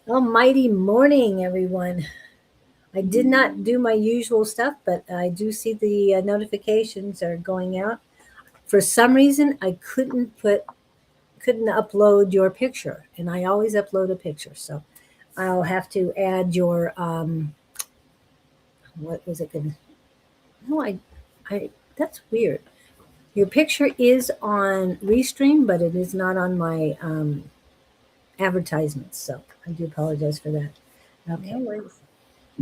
Almighty morning, everyone. I did not do my usual stuff, but I do see the notifications are going out. For some reason, I couldn't upload your picture, and I always upload a picture, so I'll have to add your what was it going to? No, I that's weird. Your picture is on Restream, but it is not on my advertisements, so I do apologize for that. No Okay, worries.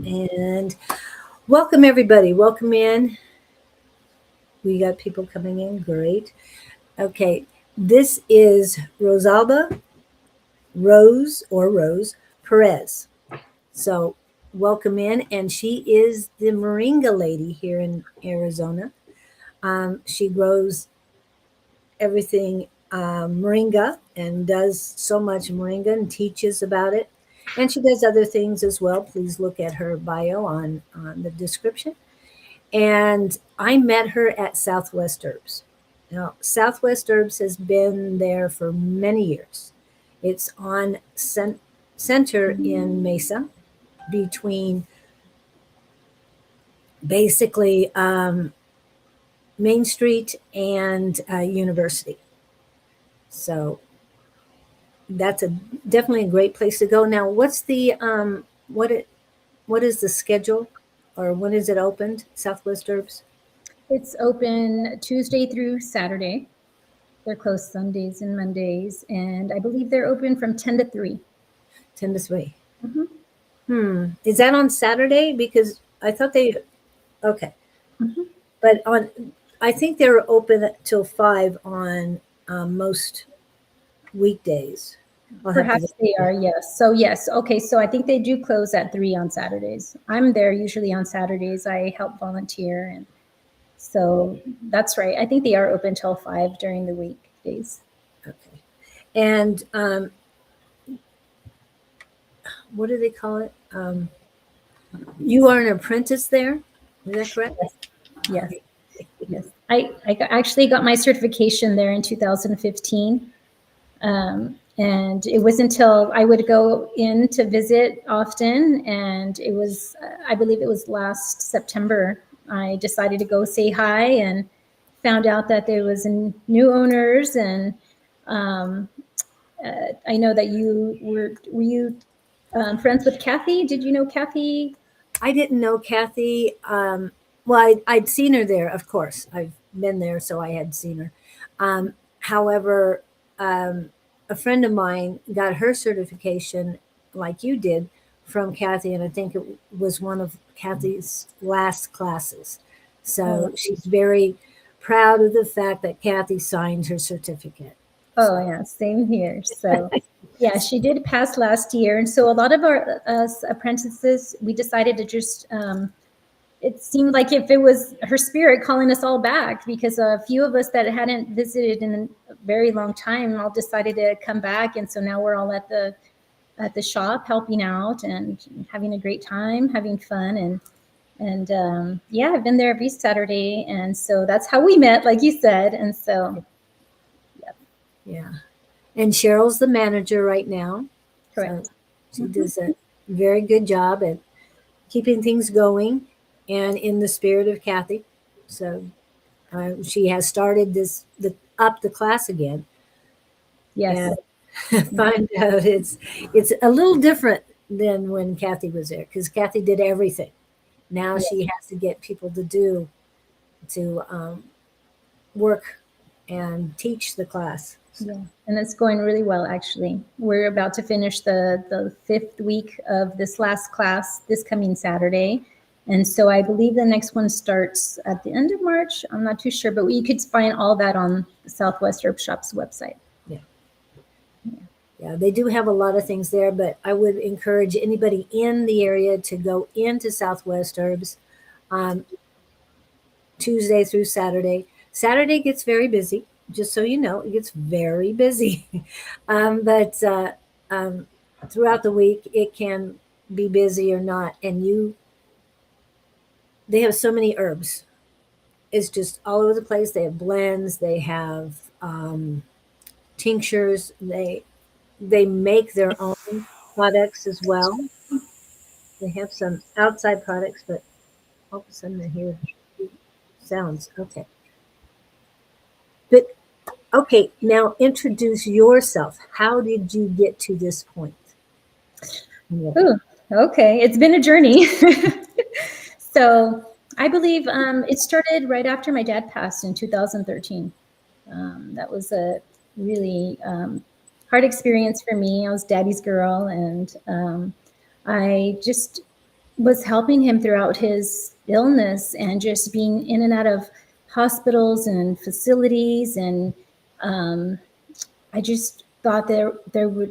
and welcome everybody. Welcome in. We got people coming in. Great. Okay. This is Rosalba Rose Perez. So welcome in. And she is the Moringa lady here in Arizona. She grows everything Moringa and does so much Moringa and teaches about it. And she does other things as well. Please look at her bio on the description. And I met her at Southwest Herbs. Now, Southwest Herbs has been there for many years. It's on center in Mesa between basically Main Street and University. So that's a definitely a great place to go. Now, what's the what is the schedule, or when is it opened? Southwest Herbs. It's open Tuesday through Saturday. They're closed Sundays and Mondays, and I believe they're open from 10 to 3. 10 to 3. Mm-hmm. Is that on Saturday? Because I thought they, okay, Mm-hmm. but I think they're open till 5 on most weekdays. I'll have to Perhaps they are, yes. So, yes. Okay. So, I think they do close at 3 on Saturdays. I'm there usually on Saturdays. I help volunteer. And so that's right. I think they are open till 5 during the weekdays. okay. And what do they call it? You are an apprentice there. Is that correct? Yes. Yes. Okay. Yes. Actually got my certification there in 2015. And it was until I would go in to visit often. And it was, I believe it was last September, I decided to go say hi and found out that there was new owners. And um, I know that were you friends with Kathy? Did you know Kathy? I didn't know Kathy. Well, I'd seen her there, of course. I've been there, so I had seen her. However, a friend of mine got her certification, like you did, from Kathy, and I think it was one of Kathy's last classes. Oh, So she's very proud of the fact that Kathy signed her certificate. oh So, yeah, same here. So yeah, she did pass last year, and so a lot of our us apprentices, we decided to just. It seemed like if it was her spirit calling us all back, because a few of us that hadn't visited in a very long time all decided to come back, and so now we're all at the shop helping out and having a great time, having fun, and yeah, I've been there every Saturday, and so that's how we met, like you said, and so yeah, yeah. And Cheryl's the manager right now. So correct. she Mm-hmm. does a very good job at keeping things going and in the spirit of Kathy. So she has started up the class again, and Yes. find out it's a little different than when Kathy was there, because Kathy did everything. Now Yeah. she has to get people to work and teach the class. So, Yeah, and it's going really well, actually. We're about to finish the fifth week of this last class this coming Saturday. And so I believe the next one starts at the end of March. I'm not too sure, but you could find all that on Southwest Herb Shop's website. yeah, yeah, they do have a lot of things there, but I would encourage anybody in the area to go into Southwest Herbs um, Tuesday through Saturday. Saturday gets very busy, just so you know, it gets very busy. But um, throughout the week, it can be busy or not. And they have so many herbs. It's just all over the place. They have blends, they have tinctures, they make their own. products as well. They have some outside products, but all of a sudden I hear sounds. Okay. But okay, now introduce yourself. How did you get to this point? Ooh, okay. It's been a journey. So I believe it started right after my dad passed in 2013. That was a really hard experience for me. I was daddy's girl, and I just was helping him throughout his illness and just being in and out of hospitals and facilities. And I just thought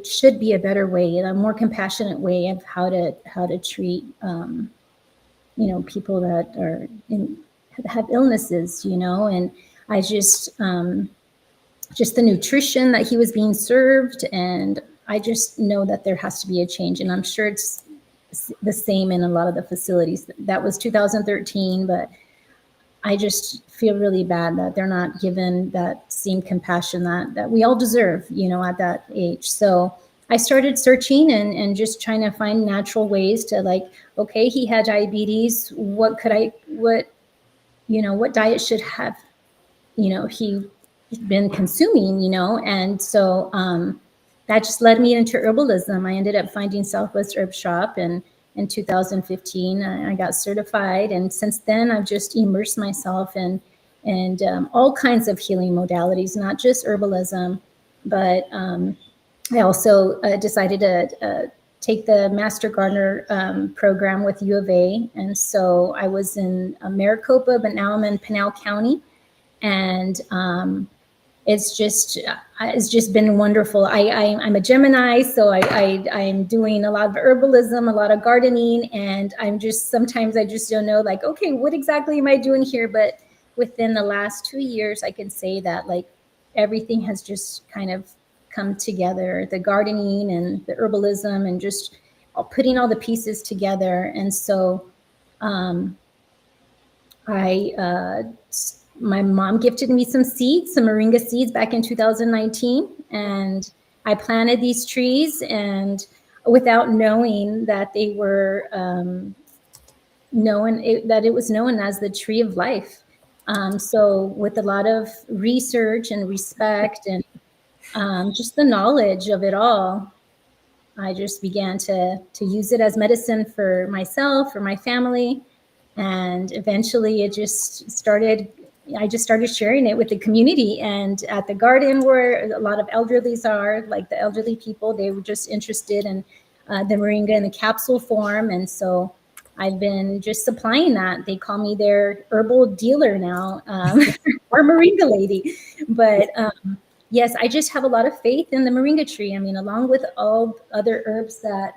should be a better way, a more compassionate way of how to treat people that are have illnesses, and I just the nutrition that he was being served, and I just know that there has to be a change, and I'm sure it's the same in a lot of the facilities. That was 2013, but I just feel really bad that they're not given that same compassion that we all deserve, at that age. So I started searching and just trying to find natural ways to, like, okay, he had diabetes. What diet should have, he been consuming, and so that just led me into herbalism. I ended up finding Southwest Herb Shop, and in 2015 I got certified, and since then I've just immersed myself in all kinds of healing modalities, not just herbalism, but I also decided to take the Master Gardener program with U of A, and so I was in Maricopa, but now I'm in Pinal County, and it's just been wonderful. I'm a Gemini, so I'm doing a lot of herbalism, a lot of gardening, and sometimes I just don't know, like, okay, what exactly am I doing here? But within the last 2 years, I can say that, like, everything has just kind of come together, the gardening and the herbalism, and just putting all the pieces together. And so my mom gifted me some seeds, some Moringa seeds, back in 2019. And I planted these trees, and without knowing that they were that it was known as the tree of life. So with a lot of research and respect and just the knowledge of it all, I just began to use it as medicine for myself, for my family. And eventually I just started sharing it with the community, and at the garden where a lot of elderlies are, like the elderly people, they were just interested in the Moringa in the capsule form. And so I've been just supplying that. They call me their herbal dealer now, or Moringa lady. But yes, I just have a lot of faith in the Moringa tree. I mean, along with all other herbs that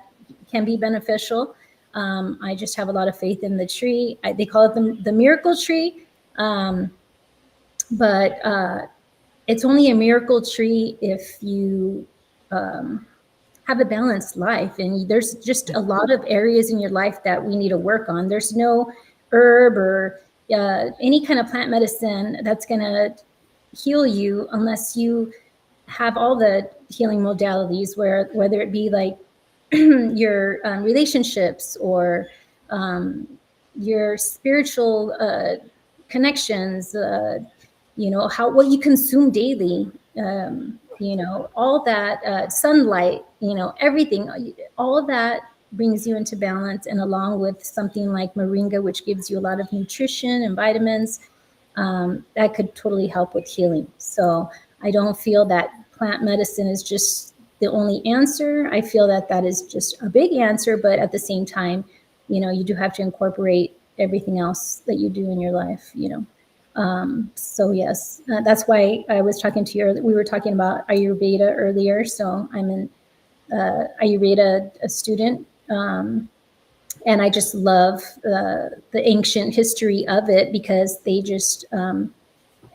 can be beneficial, I just have a lot of faith in the tree. They call it the miracle tree. But it's only a miracle tree if you have a balanced life. And there's just a lot of areas in your life that we need to work on. There's no herb or any kind of plant medicine that's going to heal you unless you have all the healing modalities, whether it be like your relationships or your spiritual connections, what you consume daily, all that, sunlight, everything, all of that brings you into balance. And along with something like Moringa, which gives you a lot of nutrition and vitamins, that could totally help with healing. So I don't feel that plant medicine is just the only answer. I feel that is just a big answer, but at the same time, you do have to incorporate everything else that you do in your life, So yes, that's why I was talking to you. We were talking about Ayurveda earlier. So I'm an Ayurveda a student, and I just love the ancient history of it, because they just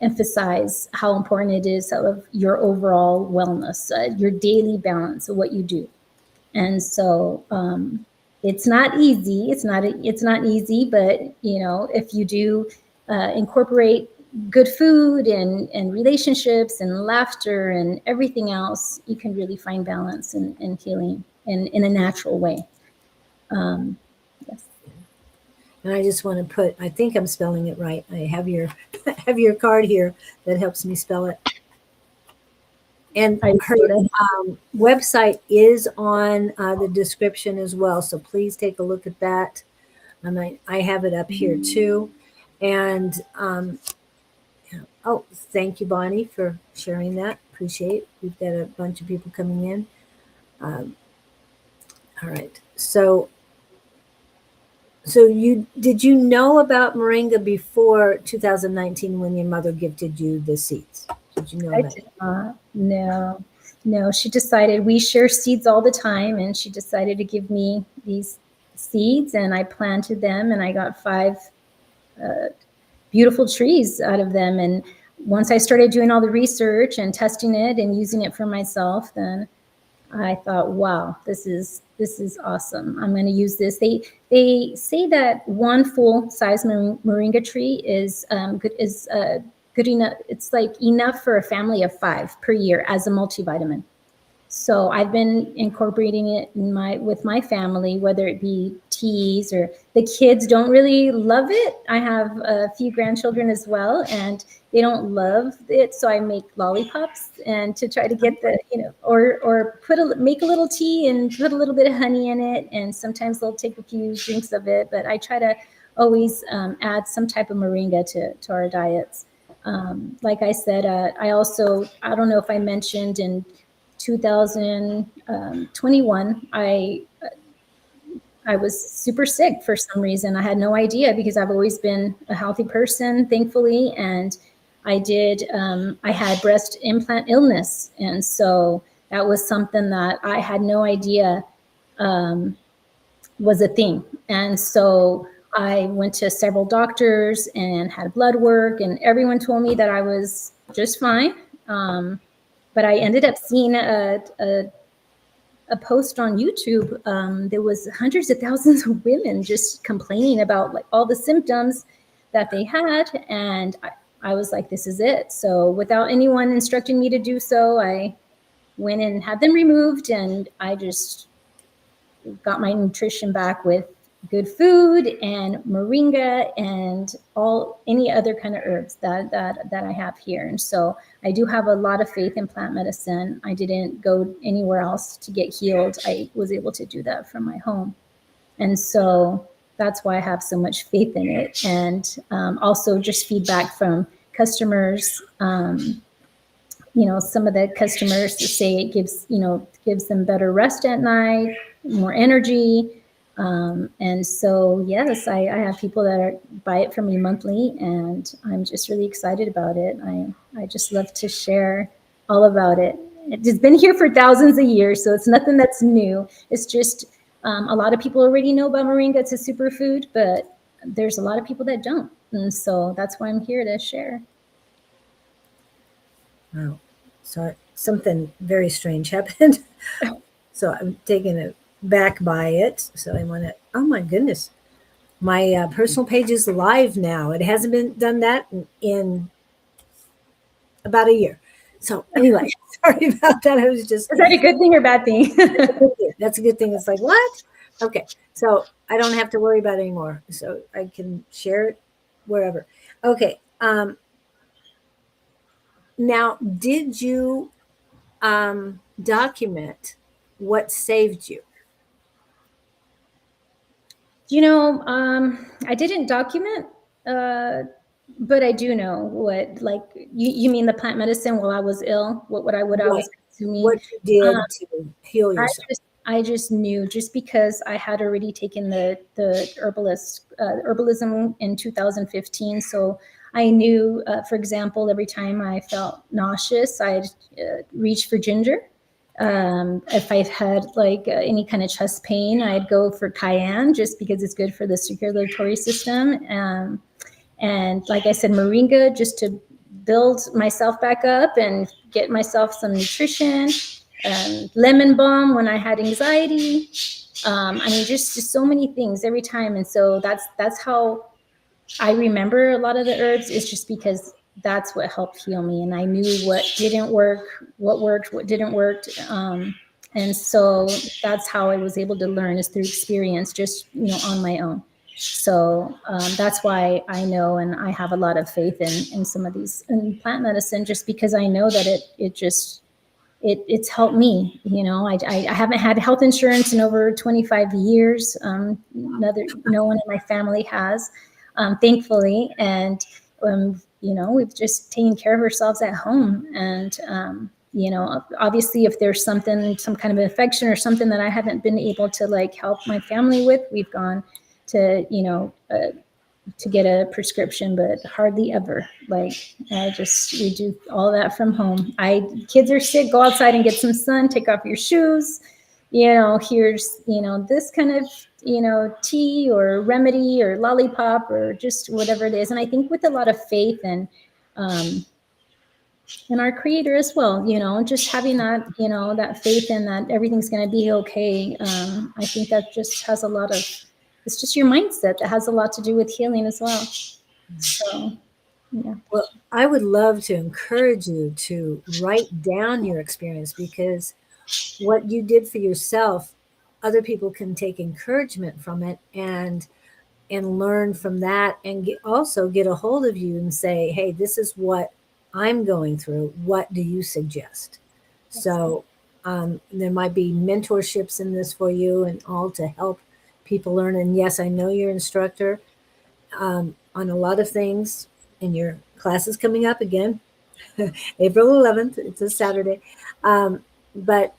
emphasize how important it is of your overall wellness, your daily balance of what you do. And so it's not easy. It's not easy, but if you do incorporate good food and relationships and laughter and everything else, you can really find balance and healing. in a natural way. Yes. And I just want to put, I think I'm spelling it right. I have your have your card here that helps me spell it. And I her sort of, website is on the description as well. So please take a look at that. I have it up here too. And oh, thank you, Bonnie, for sharing that. Appreciate. We've got a bunch of people coming in. All right. So did you know about Moringa before 2019 when your mother gifted you the seeds? Did you know I that? did not. No, no. She decided we share seeds all the time, and she decided to give me these seeds, and I planted them, and I got 5 beautiful trees out of them. And once I started doing all the research and testing it and using it for myself, then I thought, wow, this is awesome. I'm going to use this. They say that one full size moringa tree is good enough. It's like enough for a family of 5 per year as a multivitamin. So I've been incorporating it in with my family, whether it be teas or the kids don't really love it. I have a few grandchildren as well, and they don't love it. So I make lollipops and to try to get the, or make a little tea and put a little bit of honey in it. And sometimes they'll take a few drinks of it, but I try to always add some type of moringa to our diets. Like I said, I don't know if I mentioned in 2021, I was super sick for some reason. I had no idea because I've always been a healthy person, thankfully, and I had breast implant illness, and so that was something that I had no idea was a thing. And so I went to several doctors and had blood work, and everyone told me that I was just fine. But I ended up seeing a post on YouTube. There was hundreds of thousands of women just complaining about like all the symptoms that they had, and I was like, this is it. So without anyone instructing me to do so, I went and had them removed, and I just got my nutrition back with good food and moringa and any other kind of herbs that I have here. And so I do have a lot of faith in plant medicine. I didn't go anywhere else to get healed. I was able to do that from my home. And so that's why I have so much faith in it. And also just feedback from customers. Some of the customers say it gives them better rest at night, more energy. And so, yes, I have people that buy it from me monthly, and I'm just really excited about it. I just love to share all about it. It's been here for thousands of years, so it's nothing that's new. It's just a lot of people already know about moringa. It's a superfood, but there's a lot of people that don't. And so that's why I'm here to share. Wow. So something very strange happened. So I'm taken aback by it. So I want to, oh my goodness. My personal page is live now. It hasn't been done that in about a year. So anyway, sorry about that. I was just. Is that a good thing or bad thing? That's a good thing. It's like, what? Okay. So I don't have to worry about it anymore. So I can share it wherever. Okay. Now, did you document what saved you? I didn't document, but I do know what, like, you mean the plant medicine while I was ill, what I was consuming. What you did to heal yourself. I just knew, just because I had already taken the herbalism in 2015. So I knew, for example, every time I felt nauseous, I'd reach for ginger. If I've had like any kind of chest pain, I'd go for cayenne just because it's good for the circulatory system. And like I said, moringa, just to build myself back up and get myself some nutrition. Lemon balm when I had anxiety. Just so many things every time. And so that's how I remember a lot of the herbs, is just because that's what helped heal me. And I knew what didn't work, what worked, what didn't work. And so that's how I was able to learn, is through experience, just, on my own. So that's why I know, and I have a lot of faith in some of these in plant medicine, just because I know that it's helped me. I haven't had health insurance in over 25 years. No one in my family has, thankfully. And, we've just taken care of ourselves at home. And, obviously if there's some kind of infection or something that I haven't been able to help my family with, we've gone to, to get a prescription, but hardly ever. We do all that from home. Kids are sick, go outside and get some sun, take off your shoes. Here's, this kind of, tea or remedy or lollipop or just whatever it is. And I think with a lot of faith and our creator as well, just having that, that faith in that everything's going to be okay. I think that just has a lot of, it's just your mindset that has a lot to do with healing as well. So, yeah. Well, I would love to encourage you to write down your experience, because what you did for yourself, other people can take encouragement from it and learn from that, and also get a hold of you and say, hey, this is what I'm going through. What do you suggest? So there might be mentorships in this for you, and all to help people learn. And yes, I know you're instructor on a lot of things, and your class is coming up again, April 11th. It's a Saturday. But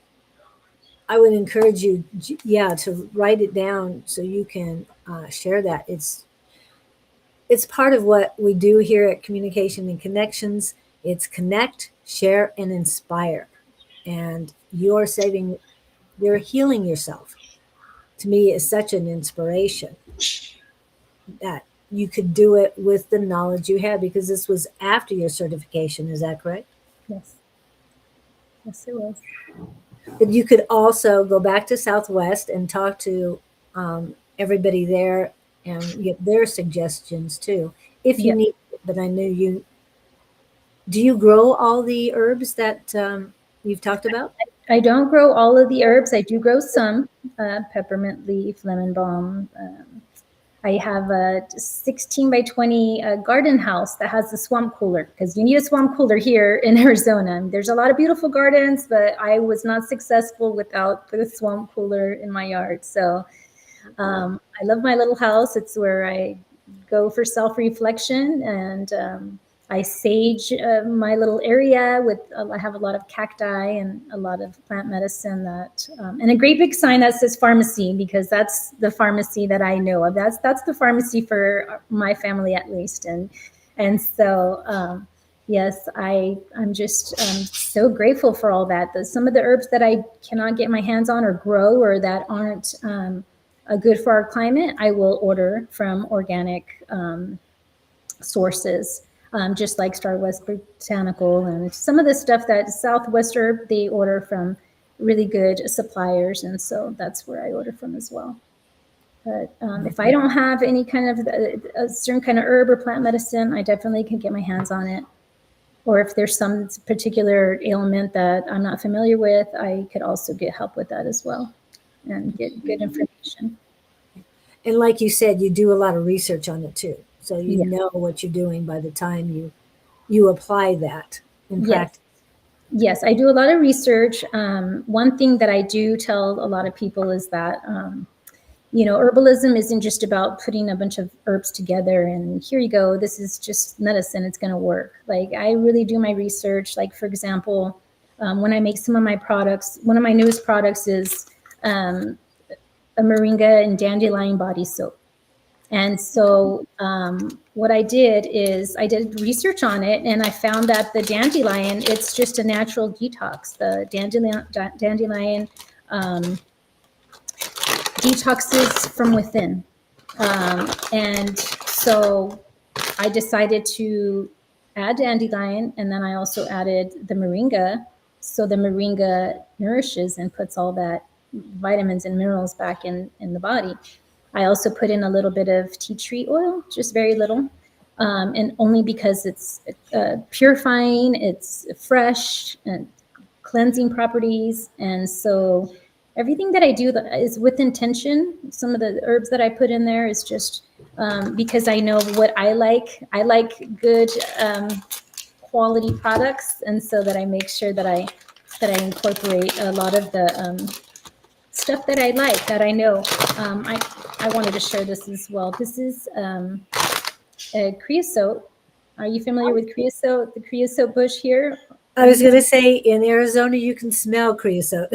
I would encourage you, to write it down so you can share that. It's part of what we do here at Communication and Connections. It's connect, share, and inspire. And you're healing yourself. To me, is such an inspiration that you could do it with the knowledge you had, because this was after your certification. Is that correct? Yes. Yes, it was. But you could also go back to Southwest and talk to everybody there and get their suggestions too, if you need it. But I know do you grow all the herbs that you've talked about? I don't grow all of the herbs. I do grow some, peppermint leaf, lemon balm. I have a 16 by 20 garden house that has a swamp cooler, because you need a swamp cooler here in Arizona. There's a lot of beautiful gardens, but I was not successful without the swamp cooler in my yard. So I love my little house. It's where I go for self-reflection, and I sage my little area with, I have a lot of cacti and a lot of plant medicine that, and a great big sign that says pharmacy, because that's the pharmacy that I know of. That's the pharmacy for my family, at least. And so, yes, I'm just so grateful for all that. Some of the herbs that I cannot get my hands on or grow, or that aren't good for our climate, I will order from organic sources. Just like Star West Botanical, and some of the stuff that Southwest Herb, they order from really good suppliers. And so that's where I order from as well. But if I don't have any kind of a certain kind of herb or plant medicine, I definitely can get my hands on it. Or if there's some particular ailment that I'm not familiar with, I could also get help with that as well and get good information. And like you said, you do a lot of research on it too. So you know what you're doing by the time you apply that in practice. Yes, I do a lot of research. One thing that I do tell a lot of people is that, herbalism isn't just about putting a bunch of herbs together and here you go, this is just medicine, it's going to work. Like, I really do my research. Like, for example, when I make some of my products, one of my newest products is a Moringa and dandelion body soap. And so what I did is I did research on it, and I found that the dandelion, it's just a natural detox. The dandelion detoxes from within. And so I decided to add dandelion, and then I also added the Moringa. So the Moringa nourishes and puts all that vitamins and minerals back in the body. I also put in a little bit of tea tree oil, just very little, and only because it's purifying, it's fresh and cleansing properties. And so everything that I do is with intention. Some of the herbs that I put in there is just because I know what I like. I like good quality products, and so that I make sure that I incorporate a lot of the stuff that I like, that I know. I wanted to share this as well. This is a creosote. Are you familiar with creosote? The creosote bush here. I was going to say, in Arizona, you can smell creosote.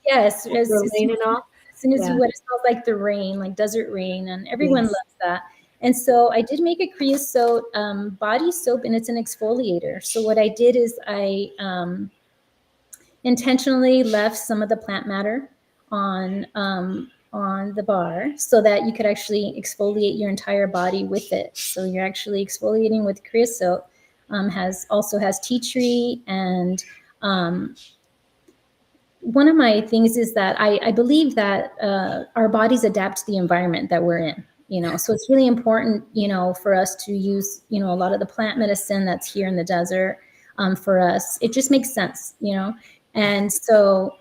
Yes, as The rain and all. soon as Yeah. you, what it smells like, the rain, like desert rain, and everyone Yes. loves that. And so I did make a creosote body soap, and it's an exfoliator. So what I did is I intentionally left some of the plant matter on the bar so that you could actually exfoliate your entire body with it. So you're actually exfoliating with creosote. Has tea tree, and one of my things is that I believe that our bodies adapt to the environment that we're in. So it's really important, for us to use, a lot of the plant medicine that's here in the desert. For us, it just makes sense, and so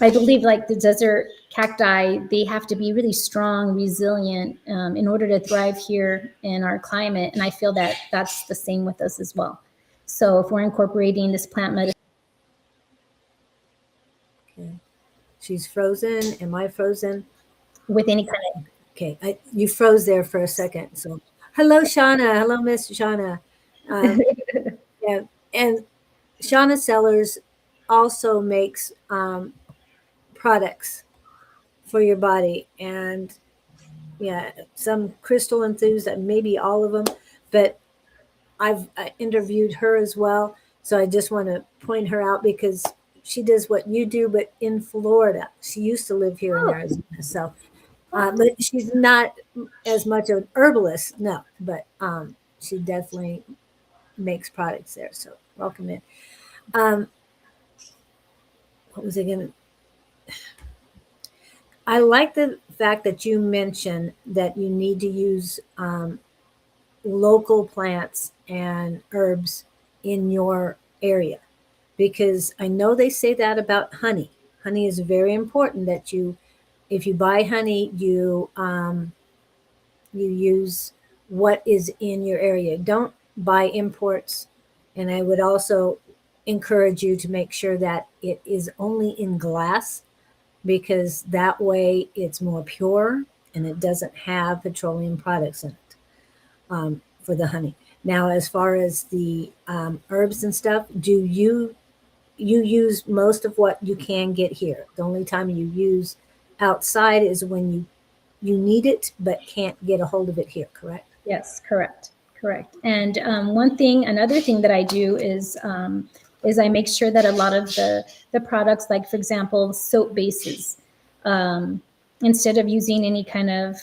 I believe, like the desert cacti, they have to be really strong, resilient, in order to thrive here in our climate. And I feel that that's the same with us as well. So if we're incorporating this plant medicine. Okay. She's frozen. Am I frozen? With any kind of. Okay. You froze there for a second. So, hello, Shauna. Hello, Miss Shauna. Yeah. And Shauna Sellers also makes products for your body. And yeah, some crystal enthused, maybe all of them. But I've interviewed her as well. So I just want to point her out because she does what you do, but in Florida. She used to live here in Arizona. So, but she's not as much of an herbalist, no, but she definitely makes products there. So welcome in. What was I going to? I like the fact that you mentioned that you need to use local plants and herbs in your area, because I know they say that about honey. Honey is very important that if you buy honey, you use what is in your area. Don't buy imports. And I would also encourage you to make sure that it is only in glass, because that way it's more pure and it doesn't have petroleum products in it, for the honey. Now, as far as the herbs and stuff, do you use most of what you can get here? The only time you use outside is when you need it but can't get a hold of it here, correct? Yes, correct. And another thing that I do is I make sure that a lot of the products, like for example, soap bases, instead of using any kind of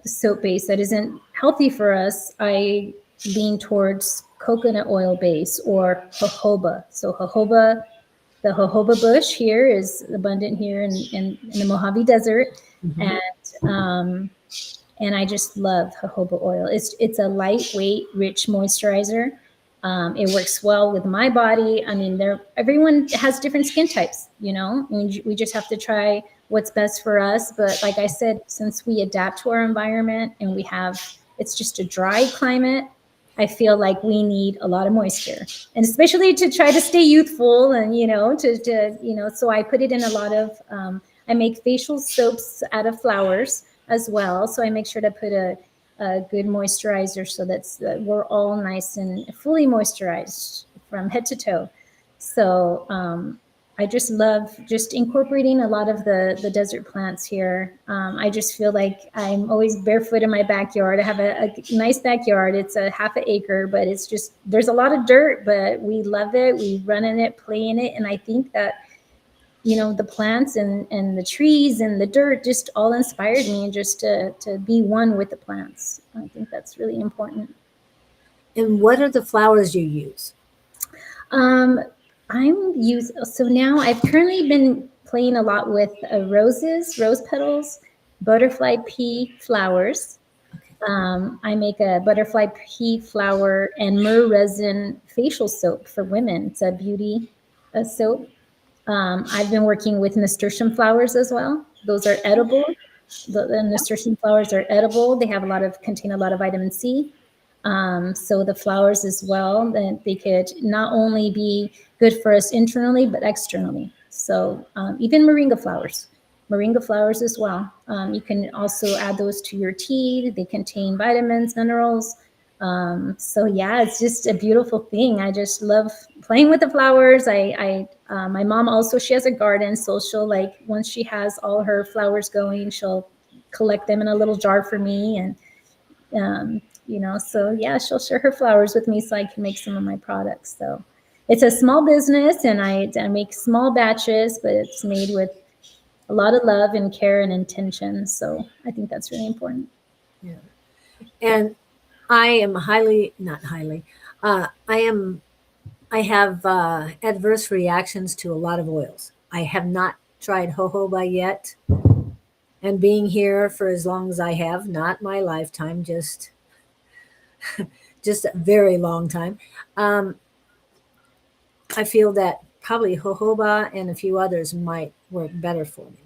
soap base that isn't healthy for us, I lean towards coconut oil base or jojoba. So the jojoba bush here is abundant here in the Mojave Desert, and I just love jojoba oil. It's a lightweight, rich moisturizer. It works well with my body. I mean, everyone has different skin types, we just have to try what's best for us. But like I said, since we adapt to our environment and it's just a dry climate, I feel like we need a lot of moisture, and especially to try to stay youthful and, so I put it in a lot of, I make facial soaps out of flowers as well. So I make sure to put a good moisturizer so that we're all nice and fully moisturized from head to toe. So I just love just incorporating a lot of the desert plants here. I just feel like I'm always barefoot in my backyard. I have a nice backyard. It's a half an acre, but it's just, there's a lot of dirt, but we love it. We run in it, play in it. And I think that, the plants and the trees and the dirt just all inspired me just to be one with the plants. I think that's really important. And what are the flowers you use? So now I've currently been playing a lot with roses, rose petals, butterfly pea flowers. I make a butterfly pea flower and myrrh resin facial soap for women. It's a beauty soap. I've been working with nasturtium flowers as well. Those are edible. The nasturtium flowers are edible. They have contain a lot of vitamin C. So the flowers as well, that they could not only be good for us internally, but externally. So even moringa flowers as well. You can also add those to your tea. They contain vitamins, minerals. So yeah, it's just a beautiful thing. I just love playing with the flowers. My mom also, she has a garden, so she'll like, once she has all her flowers going, she'll collect them in a little jar for me. And so yeah, she'll share her flowers with me so I can make some of my products. So it's a small business, and I make small batches, but it's made with a lot of love and care and intention. So I think that's really important. Yeah. And I am not highly, I have adverse reactions to a lot of oils. I have not tried jojoba yet. And being here for as long as I have, not my lifetime, just a very long time, um, I feel that probably jojoba and a few others might work better for me.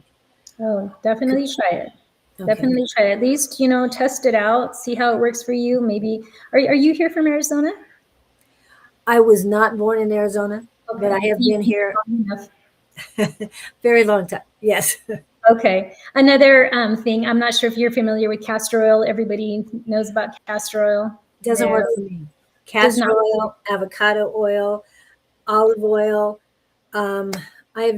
Oh, definitely try it. Okay. Definitely try it. At least, test it out, see how it works for you. Maybe, are you here from Arizona? I was not born in Arizona, but I Okay. have been here Enough. very long time. Yes. Okay. Another thing, I'm not sure if you're familiar with castor oil. Everybody knows about castor oil. Doesn't No, work for me. does Castor not. oil, avocado oil, olive oil. Um, I have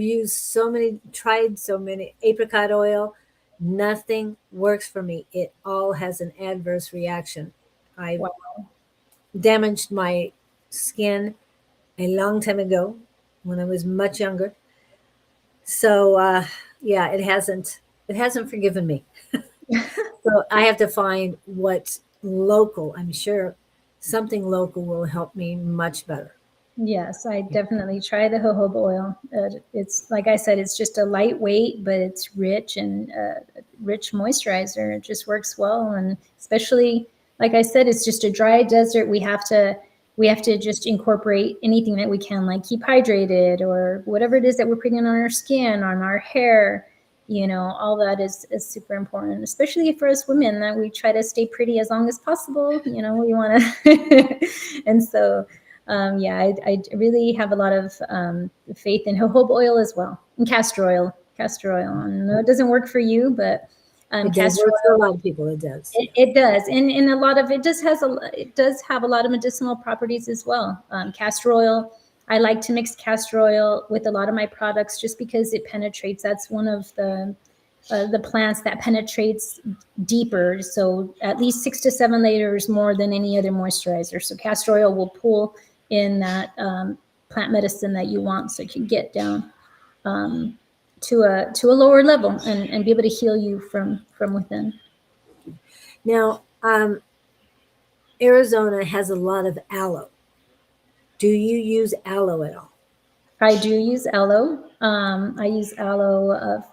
tried so many, apricot oil. Nothing works for me. It all has an adverse reaction. I Wow. damaged my skin a long time ago when I was much younger. So yeah, it hasn't forgiven me. So I have to find what's local. I'm sure something local will help me much better. Yes, I definitely try the jojoba oil. It's like I said, it's just a lightweight, but it's rich and rich moisturizer. It just works well, and especially like I said, it's just a dry desert. We have to just incorporate anything that we can, like keep hydrated or whatever it is that we're putting on our skin, on our hair. All that is super important, especially for us women that we try to stay pretty as long as possible. We want to, and so yeah, I really have a lot of faith in jojoba oil as well, and castor oil. Castor oil. I know it doesn't work for you, but It does castor work for a oil, lot of people. It does. it does, and a lot of it does have a lot of medicinal properties as well. Castor oil. I like to mix castor oil with a lot of my products just because it penetrates. That's one of the plants that penetrates deeper, so at least 6 to 7 layers more than any other moisturizer. So castor oil will pull in that plant medicine that you want, so you can get down to a lower level and be able to heal you from within. Now, Arizona has a lot of aloe. Do you use aloe at all? I do use aloe. I use aloe,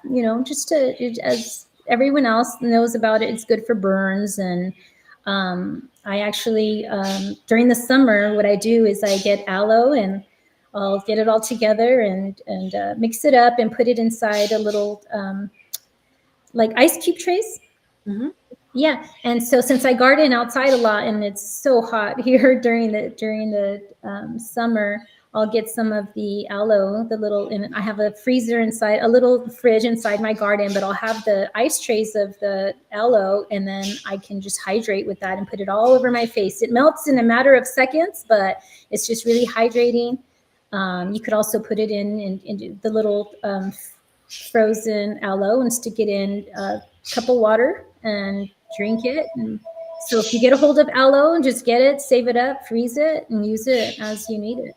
just as everyone else knows about it. It's good for burns, and I actually during the summer, what I do is I get aloe and I'll get it all together and mix it up and put it inside a little like ice cube trays. Hmm. Yeah, and so since I garden outside a lot and it's so hot here during the summer, I'll get some of the aloe, and I have a freezer inside, a little fridge inside my garden, but I'll have the ice trays of the aloe, and then I can just hydrate with that and put it all over my face. It melts in a matter of seconds, but it's just really hydrating. You could also put it in the little frozen aloe and stick it in a cup of water and drink it. And so if you get a hold of aloe, just get it, save it up, freeze it, and use it as you need it.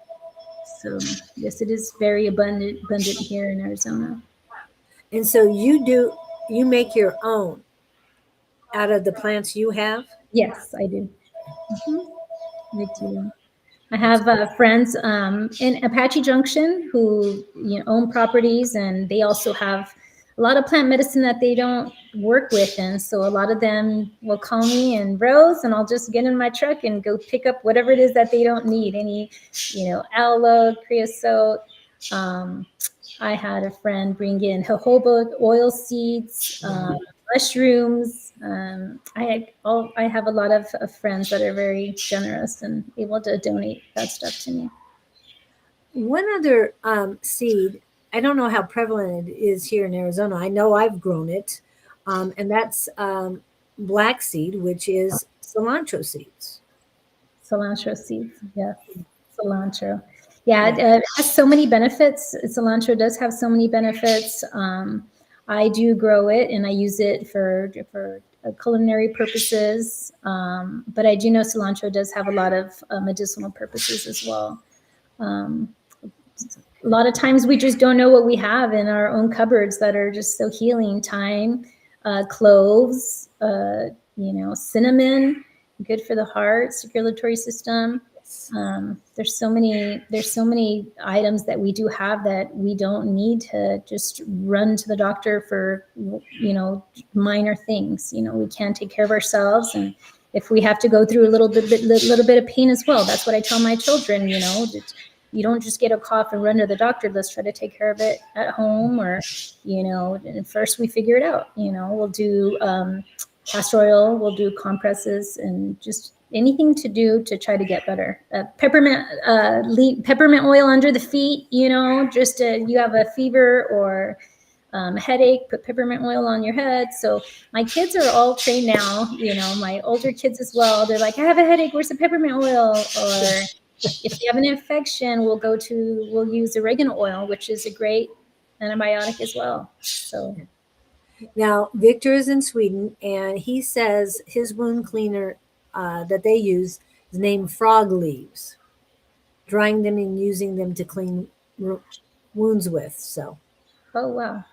So yes, it is very abundant here in Arizona. And so you make your own out of the plants you have? Yes, I do. Mhm, I do. I That's have friends in Apache Junction who own properties, and they also have a lot of plant medicine that they don't work with. And so a lot of them will call me and Rose, and I'll just get in my truck and go pick up whatever it is that they don't need. Any, aloe, creosote. I had a friend bring in jojoba oil seeds, mushrooms. I have a lot of friends that are very generous and able to donate that stuff to me. One other seed, I don't know how prevalent it is here in Arizona. I know I've grown it, and that's black seed, which is cilantro seeds. Cilantro seeds, yes, cilantro. Yeah, it has so many benefits. Cilantro does have so many benefits. I do grow it and I use it for culinary purposes. But I do know cilantro does have a lot of medicinal purposes as well. A lot of times we just don't know what we have in our own cupboards that are just so healing. Thyme, cloves, cinnamon, good for the heart, circulatory system. There's so many items that we do have that we don't need to just run to the doctor for, minor things. We can take care of ourselves, and if we have to go through a little bit of pain as well, that's what I tell my children. You don't just get a cough and run to the doctor. Let's try to take care of it at home, or, and first we figure it out. We'll do castor oil, we'll do compresses, and just anything to do to try to get better. Peppermint oil under the feet, just you have a fever or headache, put peppermint oil on your head. So my kids are all trained now, my older kids as well. They're like, I have a headache, where's the peppermint oil? Or if they have an infection, we'll use oregano oil, which is a great antibiotic as well. So now Victor is in Sweden, and he says his wound cleaner that they use is named frog leaves, drying them and using them to clean wounds with. So, oh wow,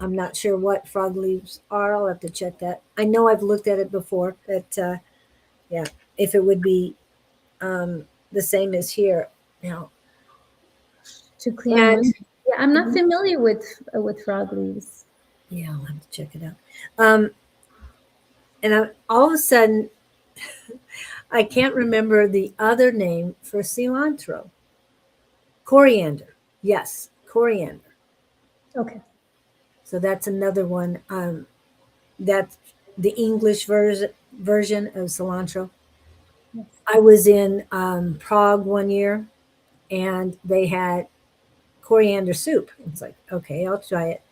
I'm not sure what frog leaves are. I'll have to check that. I know I've looked at it before, but yeah, if it would be the same as here now. To clean wounds. Yeah, I'm not familiar with frog leaves. Yeah, I'll have to check it out. And all of a sudden, I can't remember the other name for cilantro. Coriander. Yes, coriander. Okay. So that's another one. That's the English version of cilantro. Yes. I was in Prague one year, and they had coriander soup. It's like, okay, I'll try it.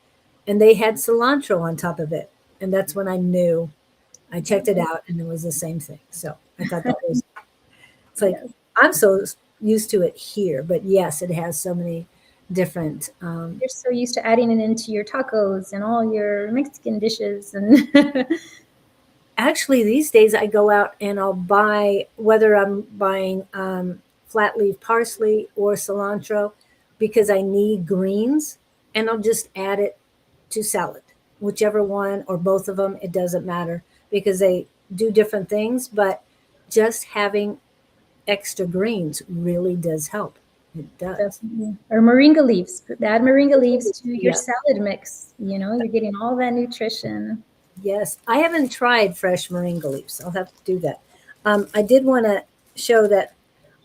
And they had cilantro on top of it. And that's when I knew. I checked it out, and it was the same thing. So I thought that was, it's like, yes. I'm so used to it here, but yes, it has so many different. You're so used to adding it into your tacos and all your Mexican dishes. And actually, these days I go out and I'll buy, whether I'm buying flat leaf parsley or cilantro, because I need greens, and I'll just add it to salad, whichever one or both of them, it doesn't matter, because they do different things, but just having extra greens really does help. It does. Definitely. Or moringa leaves. Add moringa leaves to your salad mix. You're getting all that nutrition. Yes. I haven't tried fresh moringa leaves. I'll have to do that. I did want to show that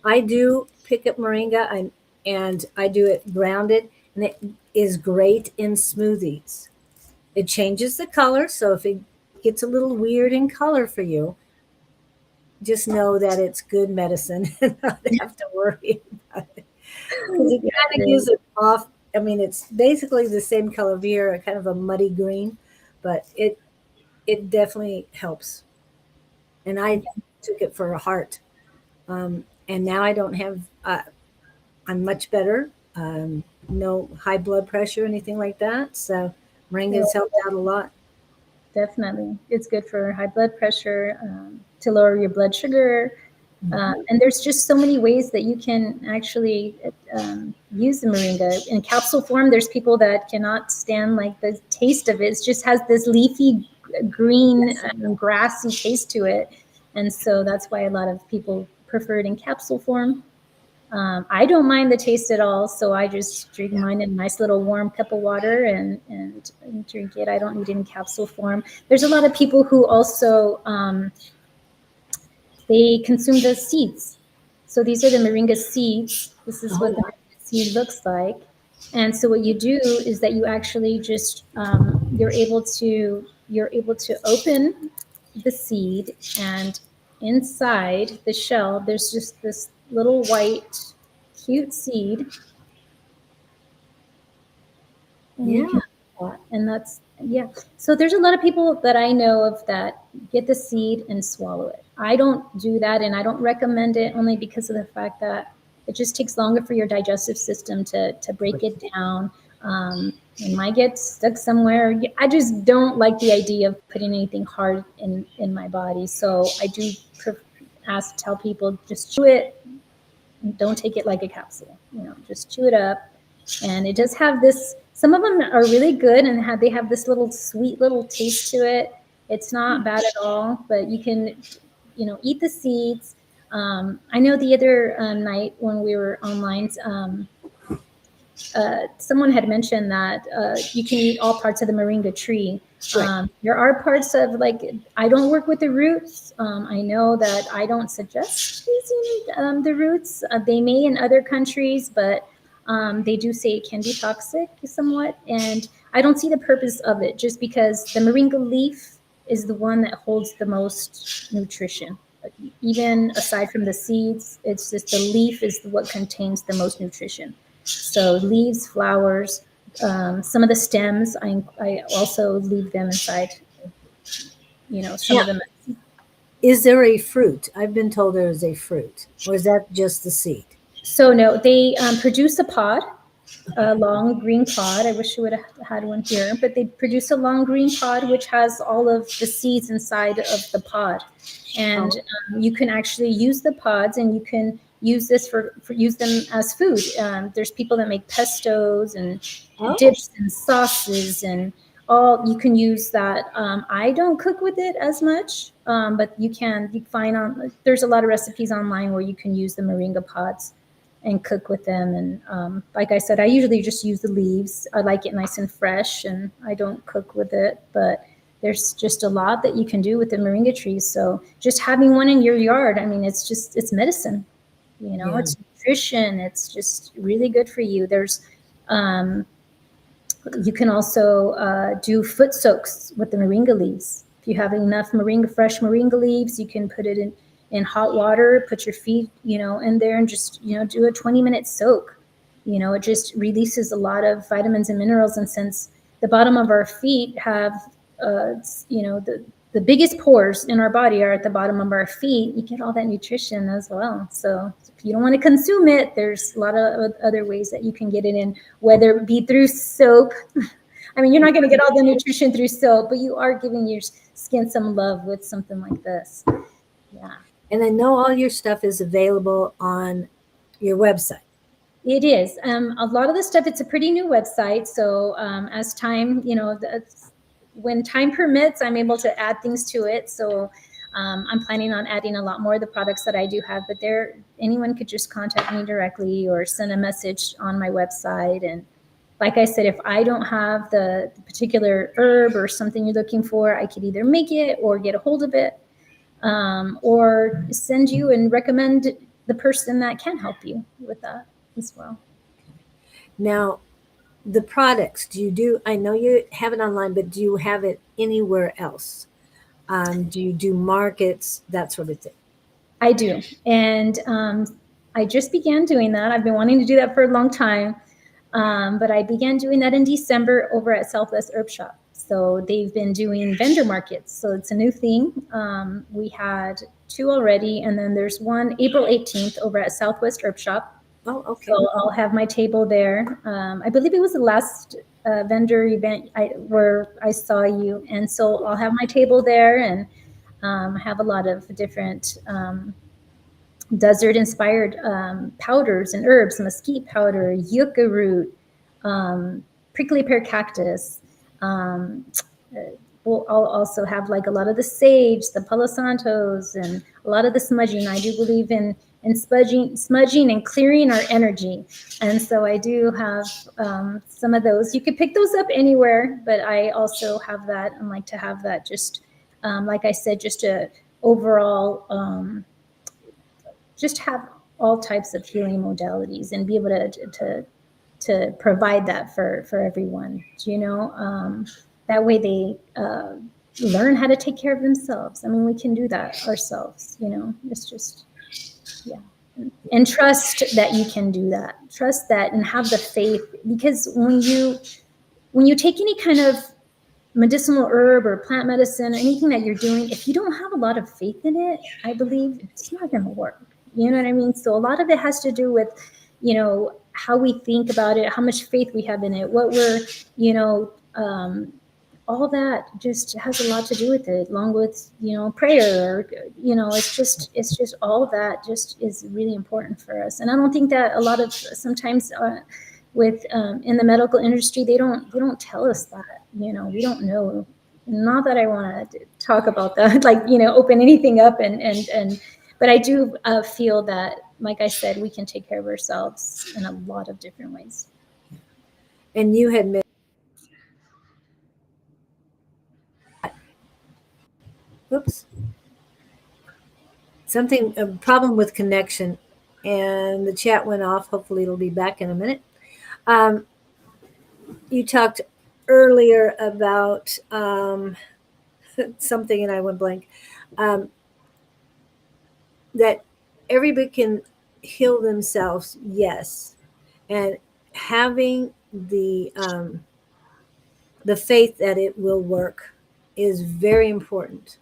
I do pick up moringa and I do it grounded, and it is great in smoothies. It changes the color, so if it gets a little weird in color for you, just know that it's good medicine and not have to worry about it. Because it kind of gives it off. I mean, it's basically the same color here, kind of a muddy green, but it definitely helps. And I took it for a heart. And now I don't have, I'm much better. No high blood pressure, anything like that. So Moringa's helped out a lot. Definitely. It's good for high blood pressure, to lower your blood sugar. And there's just so many ways that you can actually use the moringa. In capsule form, there's people that cannot stand like the taste of it. It just has this leafy green grassy taste to it. And so that's why a lot of people prefer it in capsule form. I don't mind the taste at all, so I just drink mine in a nice little warm cup of water and drink it. I don't need it in capsule form. There's a lot of people who also they consume the seeds. So these are the moringa seeds. This is what the moringa seed looks like. And so what you do is that you actually just you're able to open the seed, and inside the shell there's just this little white cute seed. Yeah. And that's so there's a lot of people that I know of that get the seed and swallow it. I don't do that, and I don't recommend it, only because of the fact that it just takes longer for your digestive system to break it down. It might get stuck somewhere. I just don't like the idea of putting anything hard in my body, so I do tell people just chew it. Don't take it like a capsule, just chew it up. And it does have this, some of them are really good and they have this little sweet little taste to it. It's not bad at all, but you can, eat the seeds. I know the other night when we were online, someone had mentioned that you can eat all parts of the moringa tree. Right. There are parts of, like, I don't work with the roots. I know that I don't suggest using the roots. They may in other countries, but they do say it can be toxic somewhat. And I don't see the purpose of it, just because the moringa leaf is the one that holds the most nutrition. Even aside from the seeds, it's just the leaf is what contains the most nutrition. So leaves, flowers, some of the stems, I also leave them inside. Some of them. Is there a fruit? I've been told there is a fruit, or is that just the seed? So no, they produce a pod, a long green pod. I wish we would have had one here, but they produce a long green pod which has all of the seeds inside of the pod, and you can actually use the pods, and you can use this for use them as food. There's people that make pestos and dips and sauces and all. You can use that. I don't cook with it as much, but you find there's a lot of recipes online where you can use the moringa pods and cook with them. And like I said, I usually just use the leaves. I like it nice and fresh, and I don't cook with it, but there's just a lot that you can do with the moringa trees. So just having one in your yard, I mean, it's medicine, it's nutrition. It's just really good for you. There's, you can also do foot soaks with the moringa leaves. If you have enough fresh moringa leaves, you can put it in hot water, put your feet, in there, and just, do a 20-minute soak. It just releases a lot of vitamins and minerals. And since the bottom of our feet have, the biggest pores in our body are at the bottom of our feet, you get all that nutrition as well. So if you don't want to consume it, there's a lot of other ways that you can get it in, whether it be through soap. I mean, you're not going to get all the nutrition through soap, but you are giving your skin some love with something like this. Yeah. And I know all your stuff is available on your website. It is. A lot of the stuff, it's a pretty new website. So as time, when time permits, I'm able to add things to it. So I'm planning on adding a lot more of the products that I do have, but anyone could just contact me directly or send a message on my website. And like I said, if I don't have the particular herb or something you're looking for, I could either make it or get a hold of it. Or send you and recommend the person that can help you with that as well. Now, the products, I know you have it online, but do you have it anywhere else? Do you do markets, that sort of thing? I do. And I just began doing that. I've been wanting to do that for a long time. But I began doing that in December over at Southwest Herb Shop. So they've been doing vendor markets. So it's a new thing. We had 2 already, and then there's one April 18th over at Southwest Herb Shop. Oh, okay. So I'll have my table there. I believe it was the last vendor event where I saw you. And so I'll have my table there, and have a lot of different desert-inspired powders and herbs, mesquite powder, yucca root, prickly pear cactus. I'll also have like a lot of the sage, the palo santos, and a lot of the smudging. I do believe in and smudging and clearing our energy. And so I do have some of those. You could pick those up anywhere, but I also have that and like to have that just, like I said, just a overall, just have all types of healing modalities and be able to provide that for everyone, you know, that way they learn how to take care of themselves. I mean, we can do that ourselves, you know, it's just, yeah. And trust that you can do that. Trust that and have the faith, because when you take any kind of medicinal herb or plant medicine, anything that you're doing, if you don't have a lot of faith in it, I believe it's not going to work. You know what I mean? So a lot of it has to do with, you know, how we think about it, how much faith we have in it, what we're, you know, all that just has a lot to do with it, along with, you know, prayer, you know, it's just all that just is really important for us. And I don't think that a lot of sometimes with in the medical industry, they don't tell us that, you know, we don't know. Not that I want to talk about that, like, you know, open anything up and but I do feel that, like I said, we can take care of ourselves in a lot of different ways. And you had mentioned, oops, something, a problem with connection, and the chat went off. Hopefully it'll be back in a minute. You talked earlier about something, and I went blank. That everybody can heal themselves, yes, and having the faith that it will work is very important.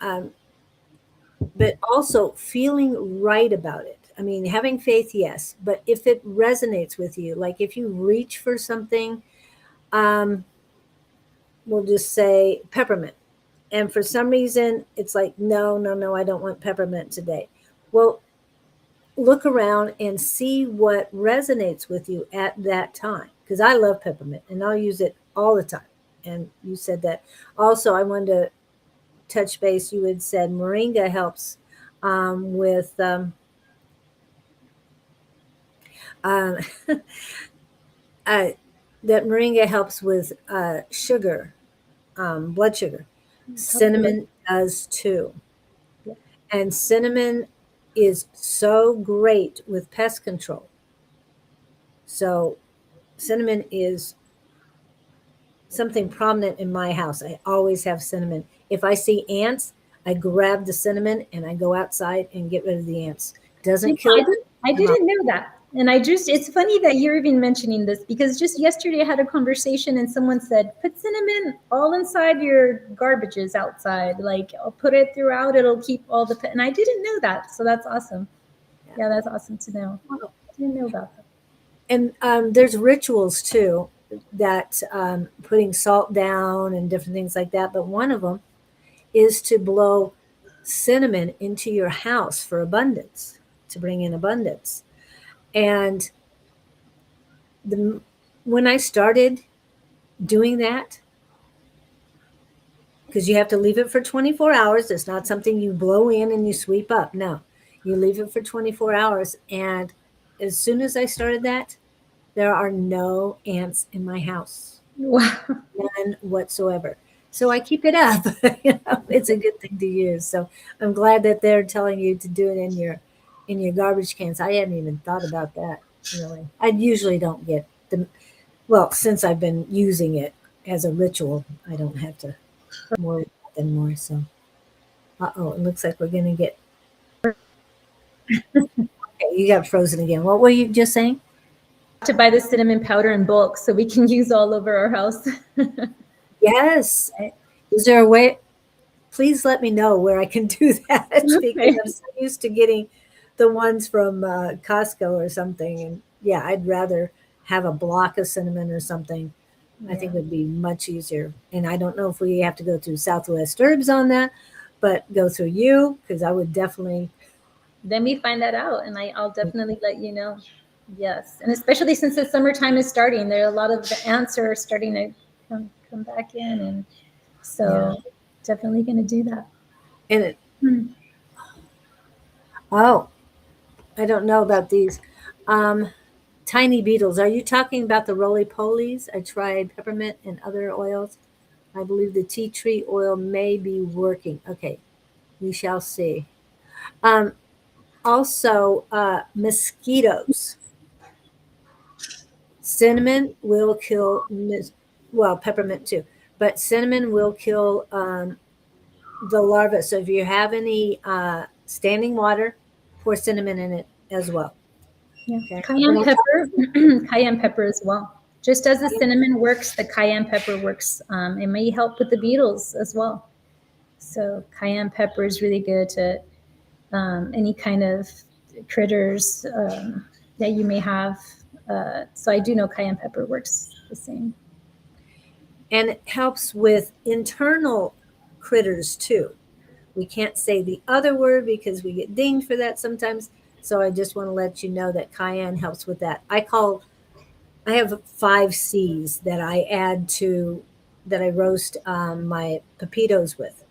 But also feeling right about it. I mean, having faith, yes, but if it resonates with you, like if you reach for something, we'll just say peppermint, and for some reason it's like, no, no, no, I don't want peppermint today. Well, look around and see what resonates with you at that time. Because I love peppermint and I'll use it all the time. And you said that. Also, I wanted to touch base. You had said Moringa helps with uh, that Moringa helps with sugar, blood sugar. Cinnamon does too. Yeah. And cinnamon is so great with pest control. So cinnamon is something prominent in my house. I always have cinnamon. If I see ants, I grab the cinnamon and I go outside and get rid of the ants. Doesn't kill them. I didn't know that. And it's funny that you're even mentioning this, because just yesterday I had a conversation and someone said, put cinnamon all inside your garbages outside. Like, I'll put it throughout, it'll keep all and I didn't know that. So that's awesome. Yeah, that's awesome to know. I didn't know about that. And there's rituals too, that putting salt down and different things like that. But one of them is to blow cinnamon into your house for abundance, to bring in abundance. And when I started doing that, because you have to leave it for 24 hours. It's not something you blow in and you sweep up. No, you leave it for 24 hours. And as soon as I started that, there are no ants in my house. Wow. None whatsoever. So I keep it up. You know, it's a good thing to use. So I'm glad that they're telling you to do it in your garbage cans. I hadn't even thought about that, really. I usually don't get well, since I've been using it as a ritual, I don't have to worry about it anymore. So, it looks like we're going to get. Okay, you got frozen again. What were you just saying? To buy the cinnamon powder in bulk so we can use all over our house. Yes. Is there a way? Please let me know where I can do that, because I'm so used to getting the ones from Costco or something. And yeah, I'd rather have a block of cinnamon or something. I think it would be much easier. And I don't know if we have to go through Southwest Herbs on that, but go through you, because I would definitely. Then we find that out, and I'll definitely let you know. Yes, and especially since the summertime is starting, there are a lot of the ants are starting to come back in, and so definitely going to do that. And oh, I don't know about these. Tiny beetles. Are you talking about the roly-polies? I tried peppermint and other oils. I believe the tea tree oil may be working. Okay, we shall see. Um, Also, mosquitoes. Cinnamon will kill, well, peppermint too, but cinnamon will kill the larva. So if you have any standing water, pour cinnamon in it as well. Yeah, Okay. cayenne pepper, cayenne pepper as well. Just as the cinnamon works, the cayenne pepper works. It may help with the beetles as well. So cayenne pepper is really good to any kind of critters that you may have. So I do know cayenne pepper works the same. And it helps with internal critters too. We can't say the other word because we get dinged for that sometimes. So I just want to let you know that cayenne helps with that. I have 5 C's that I add to that I roast my pepitos with,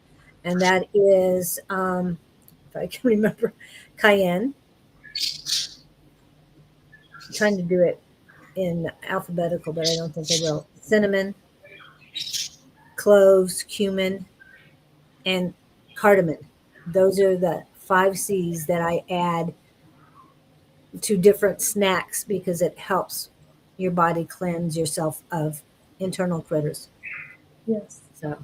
and that is, if I can remember, cayenne. I'm trying to do it in alphabetical, but I don't think I will. Cinnamon, cloves, cumin, and cardamom. Those are the 5 C's that I add to different snacks because it helps your body cleanse yourself of internal critters. Yes. So,